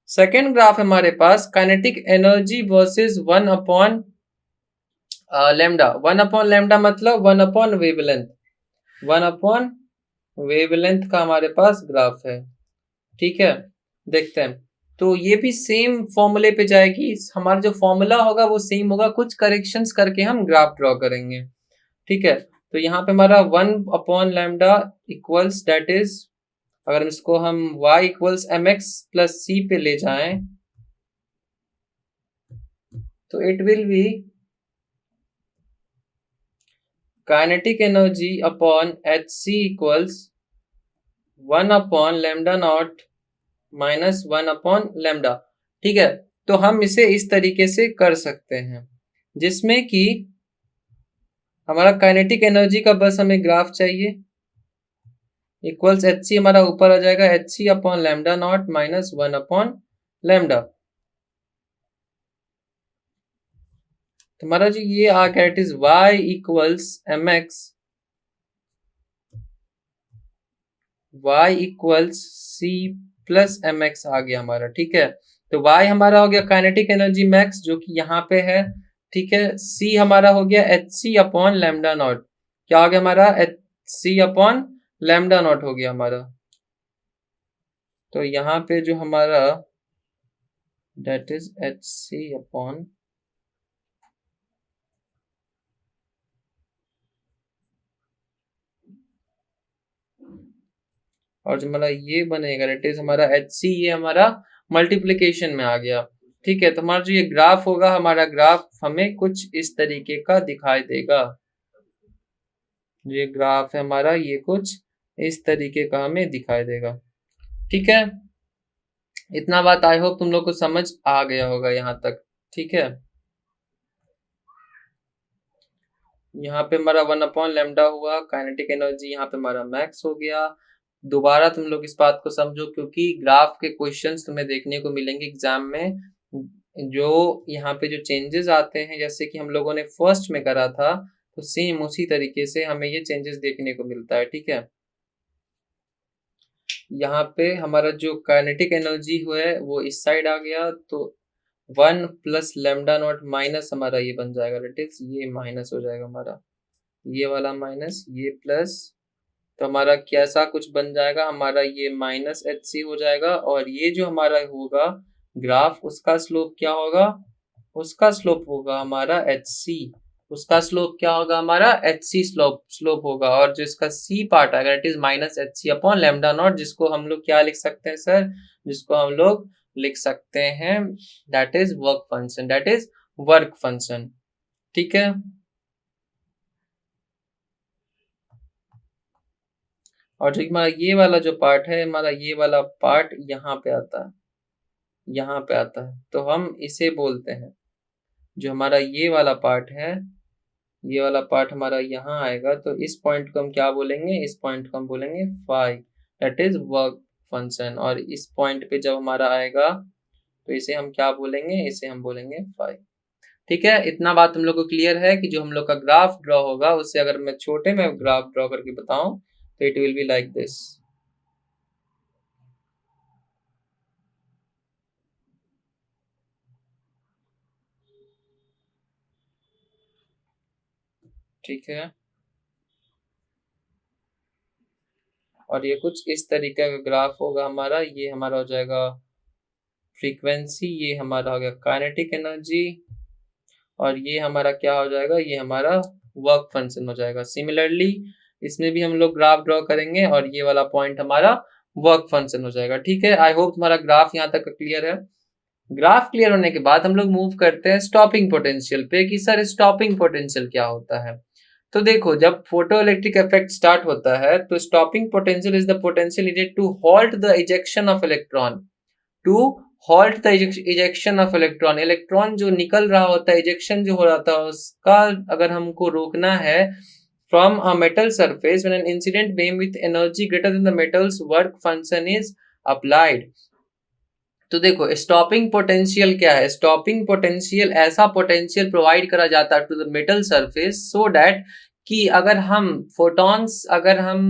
सेकेंड ग्राफ हमारे पास kinetic energy versus 1 upon lambda. 1 upon lambda मतलब 1 अपॉन वेवलेंथ, 1 अपॉन वेवलेंथ का हमारे पास ग्राफ है। ठीक है, देखते हैं। तो ये भी सेम फॉर्मूले पे जाएगी, हमारा जो फॉर्मूला होगा वो सेम होगा, कुछ करेक्शंस करके हम ग्राफ ड्रॉ करेंगे। ठीक है, तो यहाँ पे हमारा 1 upon lambda equals that is, अगर इसको हम y equals M X plus C पे ले जाएं तो it will be kinetic energy upon H C equals 1 upon lambda naught minus 1 upon lambda. ठीक है, तो हम इसे इस तरीके से कर सकते हैं जिसमें कि हमारा काइनेटिक एनर्जी का बस हमें ग्राफ चाहिए, इक्वल्स एच सी हमारा ऊपर आ जाएगा, एच सी upon lambda naught minus 1 upon lambda. तुम्हारा जो ये आ गया, it is y equals M X y equals C plus M X आ गया हमारा, ठीक है। तो y हमारा हो गया काइनेटिक एनर्जी मैक्स जो कि यहाँ पे है, ठीक है। c हमारा हो गया एच सी अपॉन लैम्डा नॉट, क्या हो गया हमारा एच सी अपॉन लैम्डा नॉट हो गया हमारा। तो यहाँ पे जो हमारा that is h C upon, और जो हमारा ये बनेगा दैट इज हमारा एच सी, ये हमारा मल्टीप्लीकेशन में आ गया, ठीक है। तो हमारा जो ये ग्राफ होगा, हमारा ग्राफ हमें कुछ इस तरीके का दिखाई देगा। ये ग्राफ है हमारा, ये कुछ इस तरीके का हमें दिखाई देगा, ठीक है। इतना बात आई होप तुम लोग को समझ आ गया होगा यहाँ तक, ठीक है। यहाँ पे हमारा 1/λ हुआ काइनेटिक एनर्जी, यहाँ पे हमारा मैक्स हो गया। दोबारा तुम लोग इस बात को समझो क्योंकि ग्राफ के क्वेश्चंस तुम्हें देखने को मिलेंगे एग्जाम में, जो यहाँ पे जो चेंजेस आते हैं जैसे कि हम लोगों ने फर्स्ट में करा था, तो सेम उसी तरीके से हमें ये चेंजेस देखने को मिलता है, ठीक है। यहाँ पे हमारा जो काइनेटिक एनर्जी हुआ है वो इस साइड आ गया, तो 1 + λ0 माइनस हमारा ये बन जाएगा, दैट इज ये माइनस हो जाएगा हमारा, ये वाला माइनस, ये प्लस, तो हमारा कैसा कुछ बन जाएगा, हमारा ये माइनस एच सी हो जाएगा। और ये जो हमारा होगा ग्राफ, उसका स्लोप क्या होगा, उसका स्लोप होगा हमारा एच सी, उसका स्लोप क्या होगा हमारा एच सी स्लोप होगा। और जो इसका सी पार्ट आएगा it is minus h C upon lambda naught, जिसको हम लोग क्या लिख सकते हैं सर, जिसको हम लोग लिख सकते हैं that is work function, that is work function, ठीक है। और जो हमारा ये वाला जो पार्ट है, हमारा ये वाला पार्ट यहाँ पे आता है, यहाँ पे आता है, तो हम इसे बोलते हैं, जो हमारा ये वाला पार्ट है, ये वाला पार्ट हमारा यहाँ आएगा, तो इस पॉइंट को हम क्या बोलेंगे, इस पॉइंट को हम बोलेंगे phi, that is work function. और इस पॉइंट पे जब हमारा आएगा तो इसे हम क्या बोलेंगे, इसे हम बोलेंगे फाई, ठीक है। इतना बात तुम लोग को क्लियर है कि जो हम लोग का ग्राफ ड्रॉ होगा उससे अगर मैं छोटे में ग्राफ ड्रॉ करके बताऊं तो it will be like this, ठीक है। और ये कुछ इस तरीके का ग्राफ होगा हमारा, ये हमारा हो जाएगा फ्रीक्वेंसी, ये हमारा हो गया काइनेटिक एनर्जी, और ये हमारा क्या हो जाएगा, ये हमारा वर्क फंक्शन हो जाएगा। सिमिलरली इसमें भी हम लोग ग्राफ ड्रॉ करेंगे और ये वाला पॉइंट हमारा वर्क फंक्शन हो जाएगा, ठीक है। आई होप तुम्हारा ग्राफ यहाँ तक क्लियर है। ग्राफ क्लियर होने के बाद हम लोग मूव करते हैं स्टॉपिंग पोटेंशियल पे कि सर स्टॉपिंग पोटेंशियल क्या होता है। तो देखो जब फोटो इलेक्ट्रिक इफेक्ट स्टार्ट होता है तो stopping potential is the potential needed to halt the ejection of electron, to halt the ejection of electron. Electron जो निकल रहा होता है, इजेक्शन जो हो रहा था उसका अगर हमको रोकना है from a metal surface when an incident beam with energy greater than the metal's work function is applied. तो देखो स्टॉपिंग पोटेंशियल क्या है, स्टॉपिंग पोटेंशियल ऐसा पोटेंशियल प्रोवाइड करा जाता है to the metal surface so that कि अगर हम फोटॉन्स अगर हम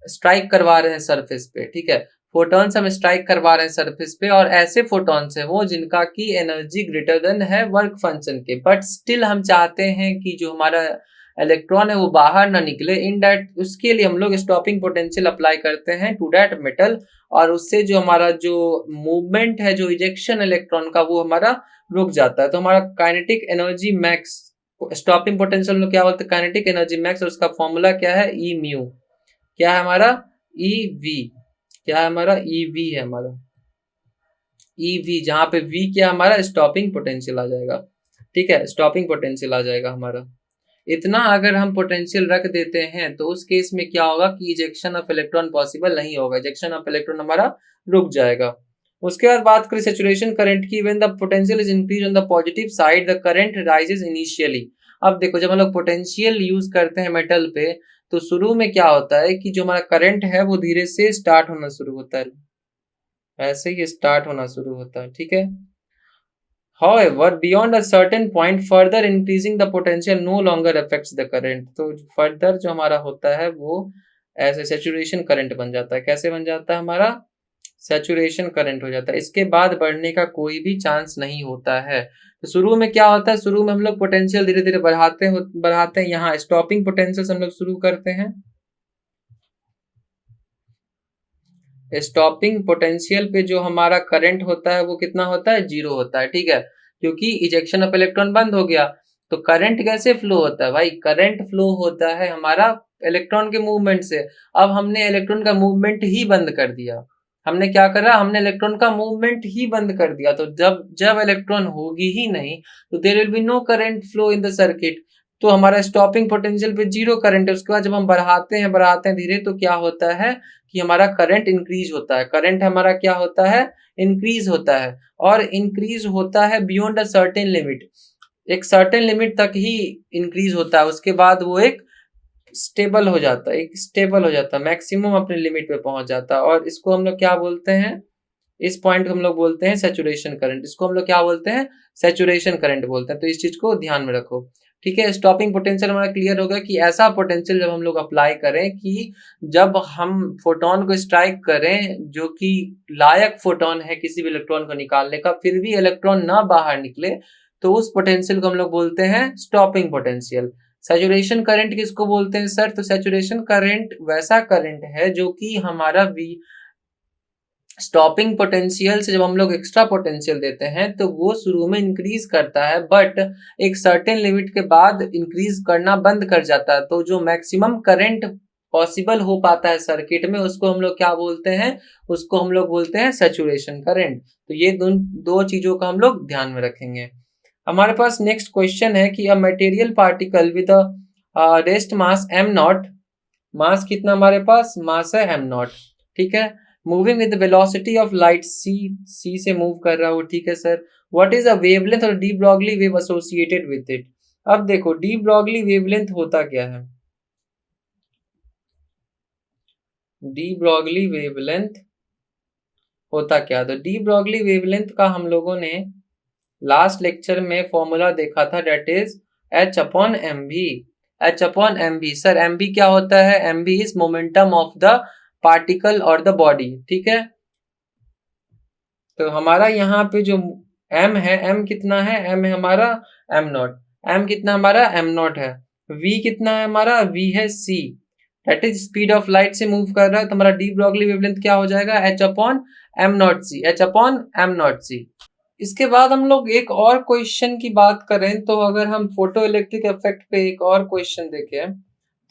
स्ट्राइक करवा रहे हैं सरफेस पे, ठीक है, फोटॉन्स हम स्ट्राइक करवा रहे हैं सरफेस पे और ऐसे फोटॉन्स हैं वो जिनका की एनर्जी ग्रेटर देन है वर्क फंक्शन के, बट स्टिल हम चाहते हैं कि जो हमारा इलेक्ट्रॉन है वो बाहर ना निकले, इन दैट उसके लिए हम लोग स्टॉपिंग पोटेंशियल अप्लाई करते हैं टू दैट मेटल, और उससे जो हमारा जो मूवमेंट है, जो इजेक्शन इलेक्ट्रॉन का, वो हमारा रुक जाता है। तो हमारा kinetic energy max, stopping potential में क्या बोलते हैं काइनेटिक एनर्जी मैक्स, और उसका फॉर्मूला क्या है ई म्यू, क्या है हमारा ई वी, क्या है हमारा ई वी है हमारा ई वी, जहां पे वी क्या हमारा स्टॉपिंग पोटेंशियल आ जाएगा, ठीक है, स्टॉपिंग पोटेंशियल आ जाएगा हमारा। इतना अगर हम पोटेंशियल रख देते हैं तो उस केस में क्या होगा कि इजेक्शन ऑफ इलेक्ट्रॉन पॉसिबल नहीं होगा, इजेक्शन ऑफ इलेक्ट्रॉन हमारा रुक जाएगा। उसके बाद बात करें सैचुरेशन करंट की, when the potential is increase on the positive side the current rises initially. अब देखो जब हम लोग पोटेंशियल यूज करते हैं मेटल पे तो शुरू में क्या होता है कि जो हमारा करंट है वो धीरे से स्टार्ट होना शुरू होता है, ऐसे ही स्टार्ट होना शुरू होता है, ठीक है। However, beyond a certain point, further increasing the potential no longer affects the current. तो further जो हमारा होता है वो ऐसे सैचुरेशन करंट बन जाता है। कैसे बन जाता है हमारा? सैचुरेशन करंट हो जाता है। इसके बाद बढ़ने का कोई भी चांस नहीं होता है। तो शुरू में क्या होता है? शुरू में हम लोग पोटेंशियल धीरे धीरे बढ़ाते हैं। यहाँ स्टॉपिंग पोटेंशियल से हम लोग शुरू करते हैं। स्टॉपिंग पोटेंशियल पे जो हमारा करंट होता है वो कितना होता है? 0 होता है। ठीक है, क्योंकि इजेक्शन ऑफ इलेक्ट्रॉन बंद हो गया। तो करंट कैसे फ्लो होता है भाई? करंट फ्लो होता है हमारा इलेक्ट्रॉन के मूवमेंट से। अब हमने इलेक्ट्रॉन का मूवमेंट ही बंद कर दिया। हमने क्या करा? हमने इलेक्ट्रॉन का मूवमेंट ही बंद कर दिया। तो जब जब इलेक्ट्रॉन होगी ही नहीं तो there will be no current flow in the circuit. तो हमारा स्टॉपिंग पोटेंशियल पे 0 करंट है। उसके बाद जब हम बढ़ाते हैं धीरे, तो क्या होता है कि हमारा करंट इंक्रीज होता है। करंट हमारा क्या होता है? इंक्रीज होता है। और इंक्रीज होता है बियॉन्ड अ सर्टेन लिमिट। एक सर्टेन लिमिट तक ही इंक्रीज होता है। उसके बाद वो एक स्टेबल हो जाता है, मैक्सिमम अपने लिमिट पे पहुंच जाता है। और इसको हम लोग क्या बोलते हैं? इस पॉइंट को हम लोग बोलते हैं सैचुरेशन करंट। इसको हम लोग क्या बोलते हैं? सैचुरेशन करंट बोलते हैं। तो इस चीज को ध्यान में रखो। ठीक है, स्टॉपिंग पोटेंशियल हमारा क्लियर होगा कि ऐसा पोटेंशियल जब हम लोग अप्लाई करें कि जब हम फोटोन को स्ट्राइक करें जो कि लायक फोटोन है किसी भी इलेक्ट्रॉन को निकालने का, फिर भी इलेक्ट्रॉन ना बाहर निकले, तो उस पोटेंशियल को हम लोग बोलते हैं स्टॉपिंग पोटेंशियल। सैचुरेशन करंट किसको बोलते हैं सर? तो सैचुरेशन करंट वैसा करंट है जो कि हमारा स्टॉपिंग पोटेंशियल से जब हम लोग एक्स्ट्रा पोटेंशियल देते हैं तो वो शुरू में इंक्रीज करता है, बट एक सर्टेन लिमिट के बाद इंक्रीज करना बंद कर जाता है। तो जो मैक्सिमम करंट पॉसिबल हो पाता है सर्किट में, उसको हम लोग क्या बोलते हैं? उसको हम लोग बोलते हैं सैचुरेशन करंट। तो ये दो चीजों का हम लोग ध्यान में रखेंगे। हमारे पास नेक्स्ट क्वेश्चन है कि a material particle with a rest mass m naught, mass कितना हमारे पास? मास है m नॉट। ठीक है, moving with velocity of light c से मूव कर रहा हो। ठीक है sir, what is a wavelength और de Broglie wave associated with it? अब देखो डी ब्रॉगली वेवलेंथ होता क्या है? डी ब्रॉगली वेवलेंथ होता क्या? तो डी ब्रॉगली वेवलेंथ का हम लोगों ने लास्ट लेक्चर में फॉर्मूला देखा था, that is h upon m b. h upon m b. Sir m b क्या होता है? M b is momentum of the particle और द बॉडी। ठीक है, तो हमारा यहाँ पे जो m है, m कितना है? m है हमारा m नॉट। m कितना हमारा? m नॉट है। v कितना है हमारा? v है c। That is speed of light से मूव कर रहा है। तो हमारा डी ब्रॉगली वेवलेंथ क्या हो जाएगा? h upon m not c। h upon m not c। इसके बाद हम लोग एक और क्वेश्चन की बात करें तो अगर हम फोटो इलेक्ट्रिक इफेक्ट पे एक और क्वेश्चन देखें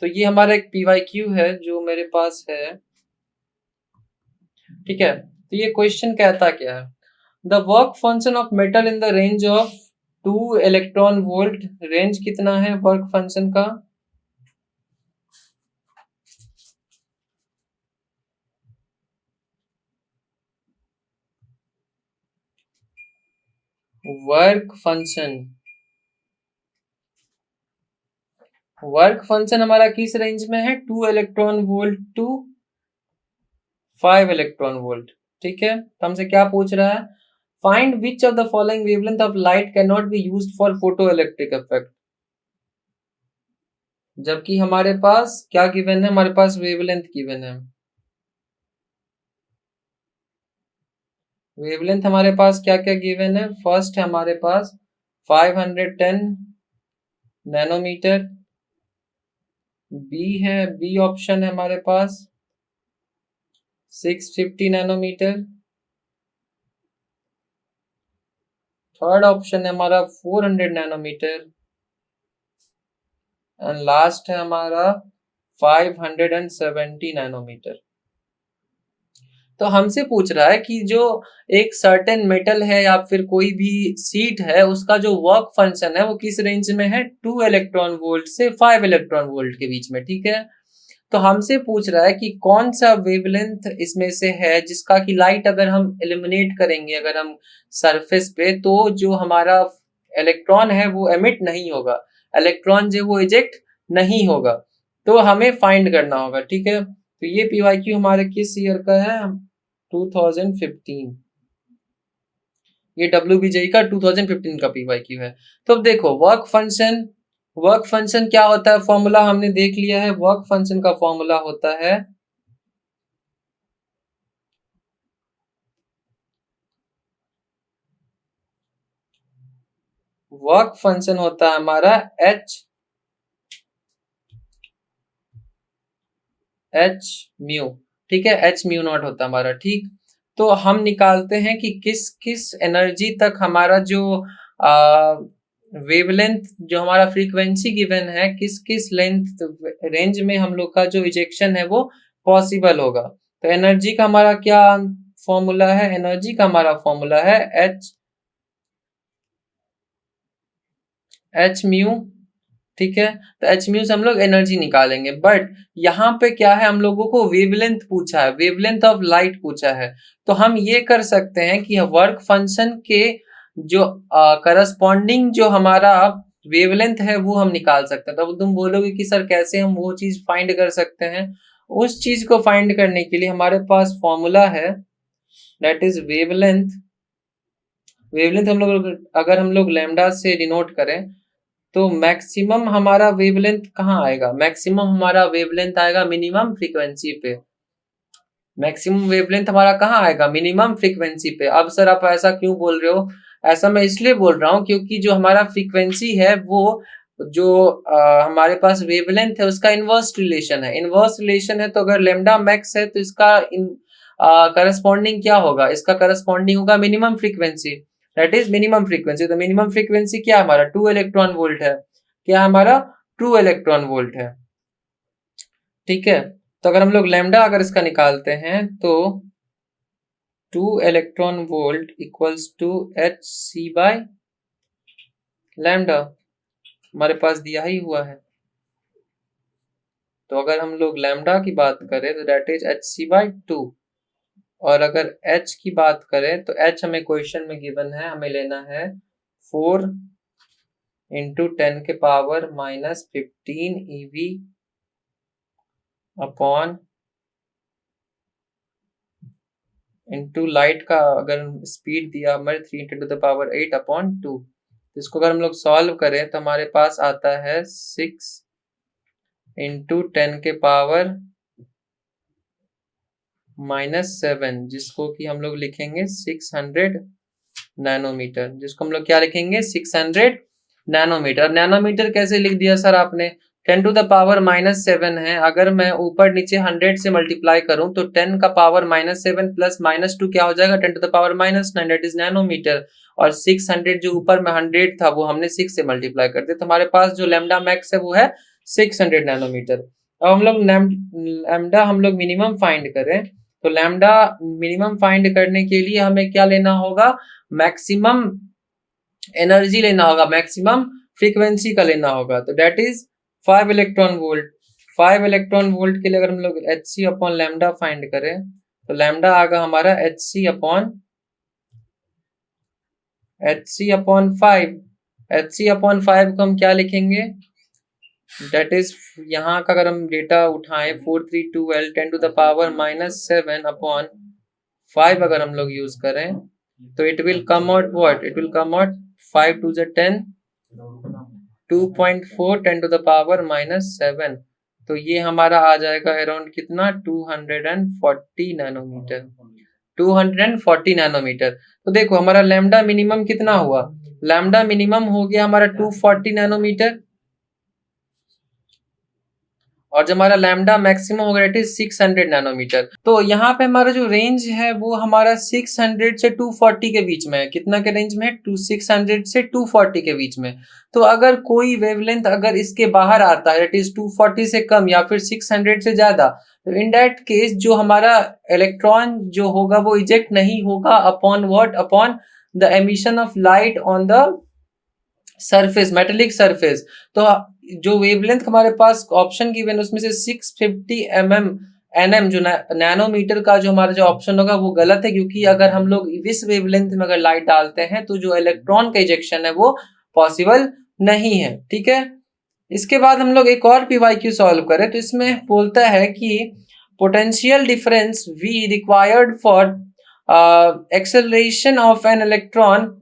तो ये हमारा एक पीवाईक्यू है जो मेरे पास है। ठीक है, तो ये क्वेश्चन कहता क्या है? The work function of metal in the range of 2 electron volt. Range कितना है वर्क फंक्शन का? वर्क फंक्शन हमारा किस रेंज में है? 2 electron volt to 5 electron volt. ठीक है, तो हमसे क्या पूछ रहा है? Find which of the following wavelength of light can not be used for photo electric effect. जबकि हमारे पास क्या गिवन है? हमारे पास वेवलेंथ गिवन है। वेवलेंथ हमारे पास क्या क्या गिवन है? फर्स्ट है हमारे पास 510 नैनोमीटर। बी है, बी ऑप्शन है हमारे पास 650 नैनोमीटर। थर्ड ऑप्शन है हमारा 400 नैनोमीटर। एंड लास्ट है हमारा 570 नैनोमीटर। तो हमसे पूछ रहा है कि जो एक सर्टेन मेटल है या फिर कोई भी सीट है उसका जो वर्क फंक्शन है वो किस रेंज में है? 2 इलेक्ट्रॉन वोल्ट से 5 इलेक्ट्रॉन वोल्ट के बीच में। ठीक है, तो हमसे पूछ रहा है कि कौन सा वेवलेंथ इसमें से है जिसका कि लाइट अगर हम इल्यूमिनेट करेंगे, अगर हम सरफेस पे, तो जो हमारा इलेक्ट्रॉन है वो एमिट नहीं होगा, इलेक्ट्रॉन जो वो इजेक्ट नहीं होगा। तो हमें फाइंड करना होगा। ठीक है, तो ये पीवाईक्यू हमारे किस ईयर का है? 2015। ये WBJE का 2015 का पीवाईक्यू है। तो अब देखो वर्क फंक्शन, वर्क फंक्शन क्या होता है, फॉर्मूला हमने देख लिया है। वर्क फंक्शन का फॉर्मूला होता है वर्क फंक्शन होता है हमारा एच म्यू, ठीक है, एच म्यू नॉट होता है हमारा, ठीक। तो हम निकालते हैं कि किस किस एनर्जी तक हमारा जो वेवलेंथ, जो हमारा फ्रीक्वेंसी गिवन है, किस किस लेंथ रेंज में हम लोग का जो इजेक्शन है वो पॉसिबल होगा। तो एनर्जी का हमारा क्या फॉर्मूला है, एनर्जी का हमारा फॉर्मूला है एच म्यू, ठीक है। तो एच म्यू से हम लोग एनर्जी निकालेंगे, बट यहाँ पे क्या है, हम लोगों को वेवलेंथ पूछा है, वेवलेंथ ऑफ लाइट पूछा है। तो हम ये कर सकते हैं कि वर्क फंक्शन के जो करस्पॉन्डिंग जो हमारा वेवलेंथ है वो हम निकाल सकते हैं। तो अब तुम बोलोगे कि सर कैसे हम वो चीज फाइंड कर सकते हैं। उस चीज को फाइंड करने के लिए हमारे पास फॉर्मूला है, दैट इज वेवलेंथ। वेवलेंथ हम लोग अगर हम लोग लैम्डा से डिनोट करें तो मैक्सिमम हमारा वेवलेंथ कहाँ आएगा, मैक्सिमम हमारा वेवलेंथ आएगा मिनिमम फ्रीक्वेंसी पे। मैक्सिमम वेवलेंथ हमारा कहाँ आएगा, मिनिमम फ्रीक्वेंसी पे। अब सर आप ऐसा क्यों बोल रहे हो, ऐसा मैं इसलिए बोल रहा हूँ क्योंकि जो हमारा फ्रीक्वेंसी है वो जो हमारे पास वेवलेंथ है उसका इनवर्स रिलेशन है। इनवर्स रिलेशन है तो अगर लेमडा मैक्स है तो इसका करस्पॉन्डिंग क्या होगा, इसका करस्पॉन्डिंग होगा minimum frequency, that is minimum frequency. तो मिनिमम फ्रीक्वेंसी क्या हमारा 2 इलेक्ट्रॉन वोल्ट है, क्या हमारा 2 इलेक्ट्रॉन वोल्ट है, ठीक है। तो अगर हम लोग लैम्डा अगर इसका निकालते हैं तो 2 electron volt equals to h c by lambda, हमारे पास दिया ही हुआ है। तो अगर हम लोग लैम्डा की बात करें तो that is h c by 2, और अगर h की बात करें तो h हमें क्वेश्चन में गिवन है, हमें लेना है 4 इंटू 10 के power minus 15 EV upon into light का अगर स्पीड दिया हमारे 3 इंटू द पावर 8 अपॉन 2। इसको अगर हम लोग सॉल्व करें तो हमारे पास आता है 6 इंटू 10 के पावर -7, जिसको कि हम लोग लिखेंगे 600 नैनोमीटर, जिसको हम लोग क्या लिखेंगे 600 नैनोमीटर। नैनोमीटर कैसे लिख दिया सर आपने, 10 टू द पावर -7 है, अगर मैं ऊपर नीचे 100 से मल्टीप्लाई करूं तो 10 का पावर -7 प्लस -2 क्या हो जाएगा 10 to the power -9, that is nanometer. और 600 जो ऊपर में 100 था वो हमने 6 से मल्टीप्लाई कर दिया, तो हमारे पास जो लैम्डा मैक्स है वो है 600 नैनोमीटर। अब हम लोग लैम्डा हम लोग मिनिमम फाइंड करें, तो लैम्डा मिनिमम फाइंड करने के लिए हमें क्या लेना होगा, मैक्सिमम एनर्जी लेना होगा, मैक्सिमम फ्रीक्वेंसी का लेना होगा। तो that is 5 electron volt. 5 electron volt के लिए अगर हम लोग एच सी अपॉन लैम्डा फाइंड करें तो लैम्डा आगा हमारा एच सी अपॉन 5। एच सी अपॉन 5 को हम क्या लिखेंगे, दैट इज यहाँ का अगर हम डेटा उठाएं 432L 10 to the power -7 upon 5 अगर हम लोग यूज करें तो it will come out what, it will come out 5 to the 10, 2.4 10 to the power -7। तो ये हमारा आ जाएगा अराउंड कितना 240 नैनोमीटर, 240 नैनोमीटर। तो देखो हमारा लैम्डा मिनिमम कितना हुआ, लैम्डा मिनिमम हो गया हमारा 240 नैनोमीटर, और जो हमारा लैम्डा मैक्सिमम होगा इट इज 600 नैनोमीटर। तो यहाँ पे हमारा जो रेंज है वो हमारा 600 से 240 के बीच में है। कितना के रेंज में है, 600 से 240 के बीच में। तो अगर कोई वेवलेंथ अगर इसके बाहर आता है इट इज 240 से कम या फिर 600 से ज्यादा, तो इन दैट केस जो हमारा इलेक्ट्रॉन जो होगा वो इजेक्ट नहीं होगा upon what, upon the emission of light on the surface, metallic surface. तो जो वेवलेंथ हमारे पास ऑप्शन गिवन उसमें से 650 एनएम जो नैनोमीटर का जो हमारा जो ऑप्शन होगा वो गलत है, क्योंकि अगर हम लोग इस वेवलेंथ में अगर लाइट डालते हैं तो जो इलेक्ट्रॉन का इजेक्शन है वो पॉसिबल नहीं है, ठीक है। इसके बाद हम लोग एक और पीवाईक्यू सॉल्व करें तो इसमें बोलता है कि potential difference V required for acceleration of an electron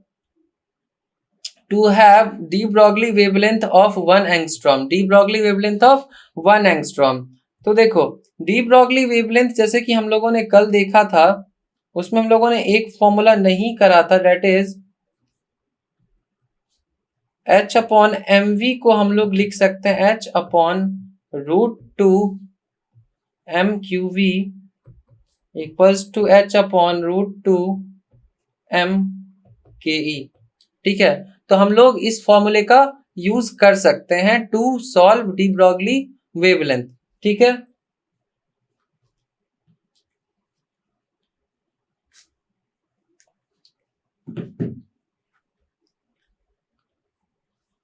to have de Broglie wavelength of 1 angstrom, de Broglie wavelength of 1 angstrom। तो देखो de Broglie wavelength जैसे कि हम लोगों ने कल देखा था, उसमें हम लोगों ने एक फॉर्मूला नहीं करा था, that is h upon mv को हम लोग लिख सकते हैं h upon √2 mqv equals to h upon √2 mke। ठीक है, तो हम लोग इस फॉर्मूले का यूज कर सकते हैं to solve de Broglie wavelength. ठीक है,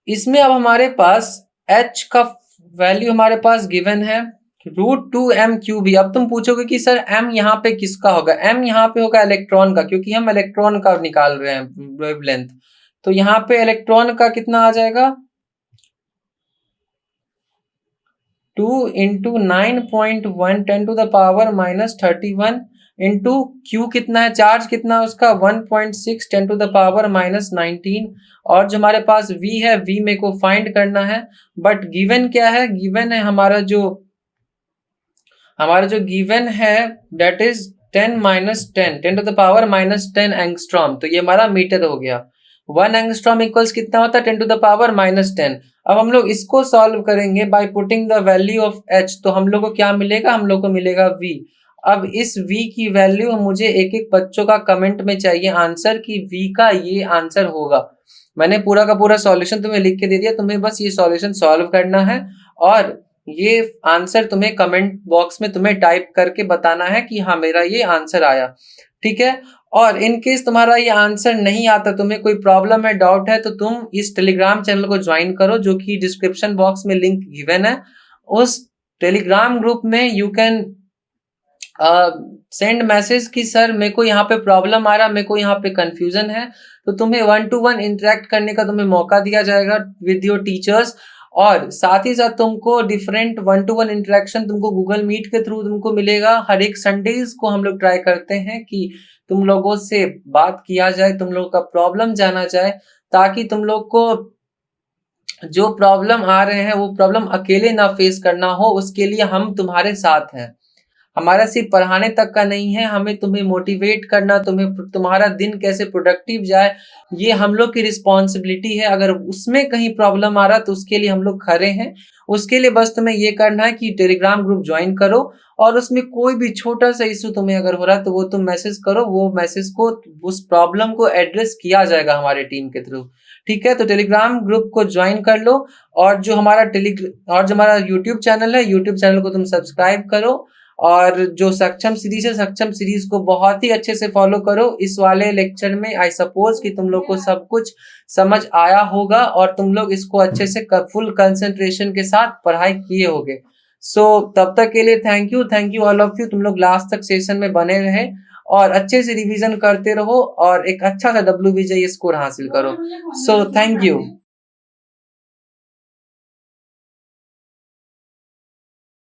इसमें अब हमारे पास h का वैल्यू हमारे पास गिवन है √2m3। अब तुम पूछोगे कि सर m यहाँ पे किसका होगा, m यहाँ पे होगा इलेक्ट्रॉन का, क्योंकि हम इलेक्ट्रॉन का निकाल रहे हैं वेवलेंथ। तो यहाँ पे इलेक्ट्रॉन का कितना आ जाएगा, 2 × 9.1 10⁻³ इंटू Q कितना है, चार्ज कितना है उसका 1.6 10⁻⁻19। और जो हमारे पास V है, V मेरे को फाइंड करना है, बट गिवन क्या है, गिवन है हमारा जो गिवन है दैट इज 10⁻10 एंगस्ट्रॉम। तो ये हमारा मीटर हो गया। 1 एंगस्ट्रॉम इक्वल्स कितना होता है 10⁻⁻10। अब हम लोग इसको सॉल्व करेंगे by putting the value of h। तो हम लोग को क्या मिलेगा, हम लोग को मिलेगा v। अब इस v की वैल्यू मुझे एक एक बच्चों का कमेंट में चाहिए आंसर कि v का ये आंसर होगा। मैंने पूरा का पूरा सॉल्यूशन तुम्हें लिख के दे दिया, तुम्हें बस ये सॉल्यूशन सॉल्व करना है और ये आंसर तुम्हें कमेंट बॉक्स में तुम्हें टाइप करके बताना है कि हाँ मेरा ये आंसर आया। ठीक है, और इन केस तुम्हारा ये आंसर नहीं आता, तुम्हें कोई प्रॉब्लम है, डाउट है, तो तुम इस टेलीग्राम चैनल को ज्वाइन करो जो कि डिस्क्रिप्शन बॉक्स में लिंक गिवन है। उस टेलीग्राम ग्रुप में यू कैन सेंड मैसेज कि सर मेरे को यहाँ पे प्रॉब्लम आ रहा, मेरे को यहाँ पे कंफ्यूजन है, तो तुम्हें 1-to-1 इंटरेक्ट करने का तुम्हें मौका दिया जाएगा विद योर टीचर्स। और साथ ही साथ तुमको डिफरेंट 1-to-1 इंटरेक्शन तुमको गूगल मीट के थ्रू तुमको मिलेगा। हर एक संडेज को हम लोग ट्राई करते हैं कि तुम लोगों से बात किया जाए, तुम लोगों का प्रॉब्लम जाना जाए, ताकि तुम लोग को जो प्रॉब्लम आ रहे हैं वो प्रॉब्लम अकेले ना फेस करना हो। उसके लिए हम तुम्हारे साथ हैं। हमारा सिर्फ पढ़ाने तक का नहीं है, हमें तुम्हें मोटिवेट करना, तुम्हारा दिन कैसे प्रोडक्टिव जाए, ये हम लोग की रिस्पॉन्सिबिलिटी है। अगर उसमें कहीं प्रॉब्लम आ रहा तो उसके लिए हम लोग खड़े हैं। उसके लिए बस तुम्हें ये करना है कि टेलीग्राम ग्रुप ज्वाइन करो और उसमें कोई भी छोटा सा इशू तुम्हें अगर हो रहा है तो वो तुम मैसेज करो, वो मैसेज को उस प्रॉब्लम को एड्रेस किया जाएगा हमारे टीम के थ्रू। ठीक है, तो टेलीग्राम ग्रुप को ज्वाइन कर लो और जो हमारा यूट्यूब चैनल है, यूट्यूब चैनल को तुम सब्सक्राइब करो और जो सक्षम सीरीज है, सक्षम सीरीज को बहुत ही अच्छे से फॉलो करो। इस वाले लेक्चर में आई सपोज कि तुम लोग को सब कुछ समझ आया होगा और तुम लोग इसको अच्छे से फुल कंसंट्रेशन के साथ पढ़ाई किए होगे। सो तब तक के लिए thank you all of you. तुम लोग लास्ट तक सेशन में बने रहे और अच्छे से रिवीजन करते रहो और एक अच्छा सा WBJ स्कोर हासिल करो। So thank you.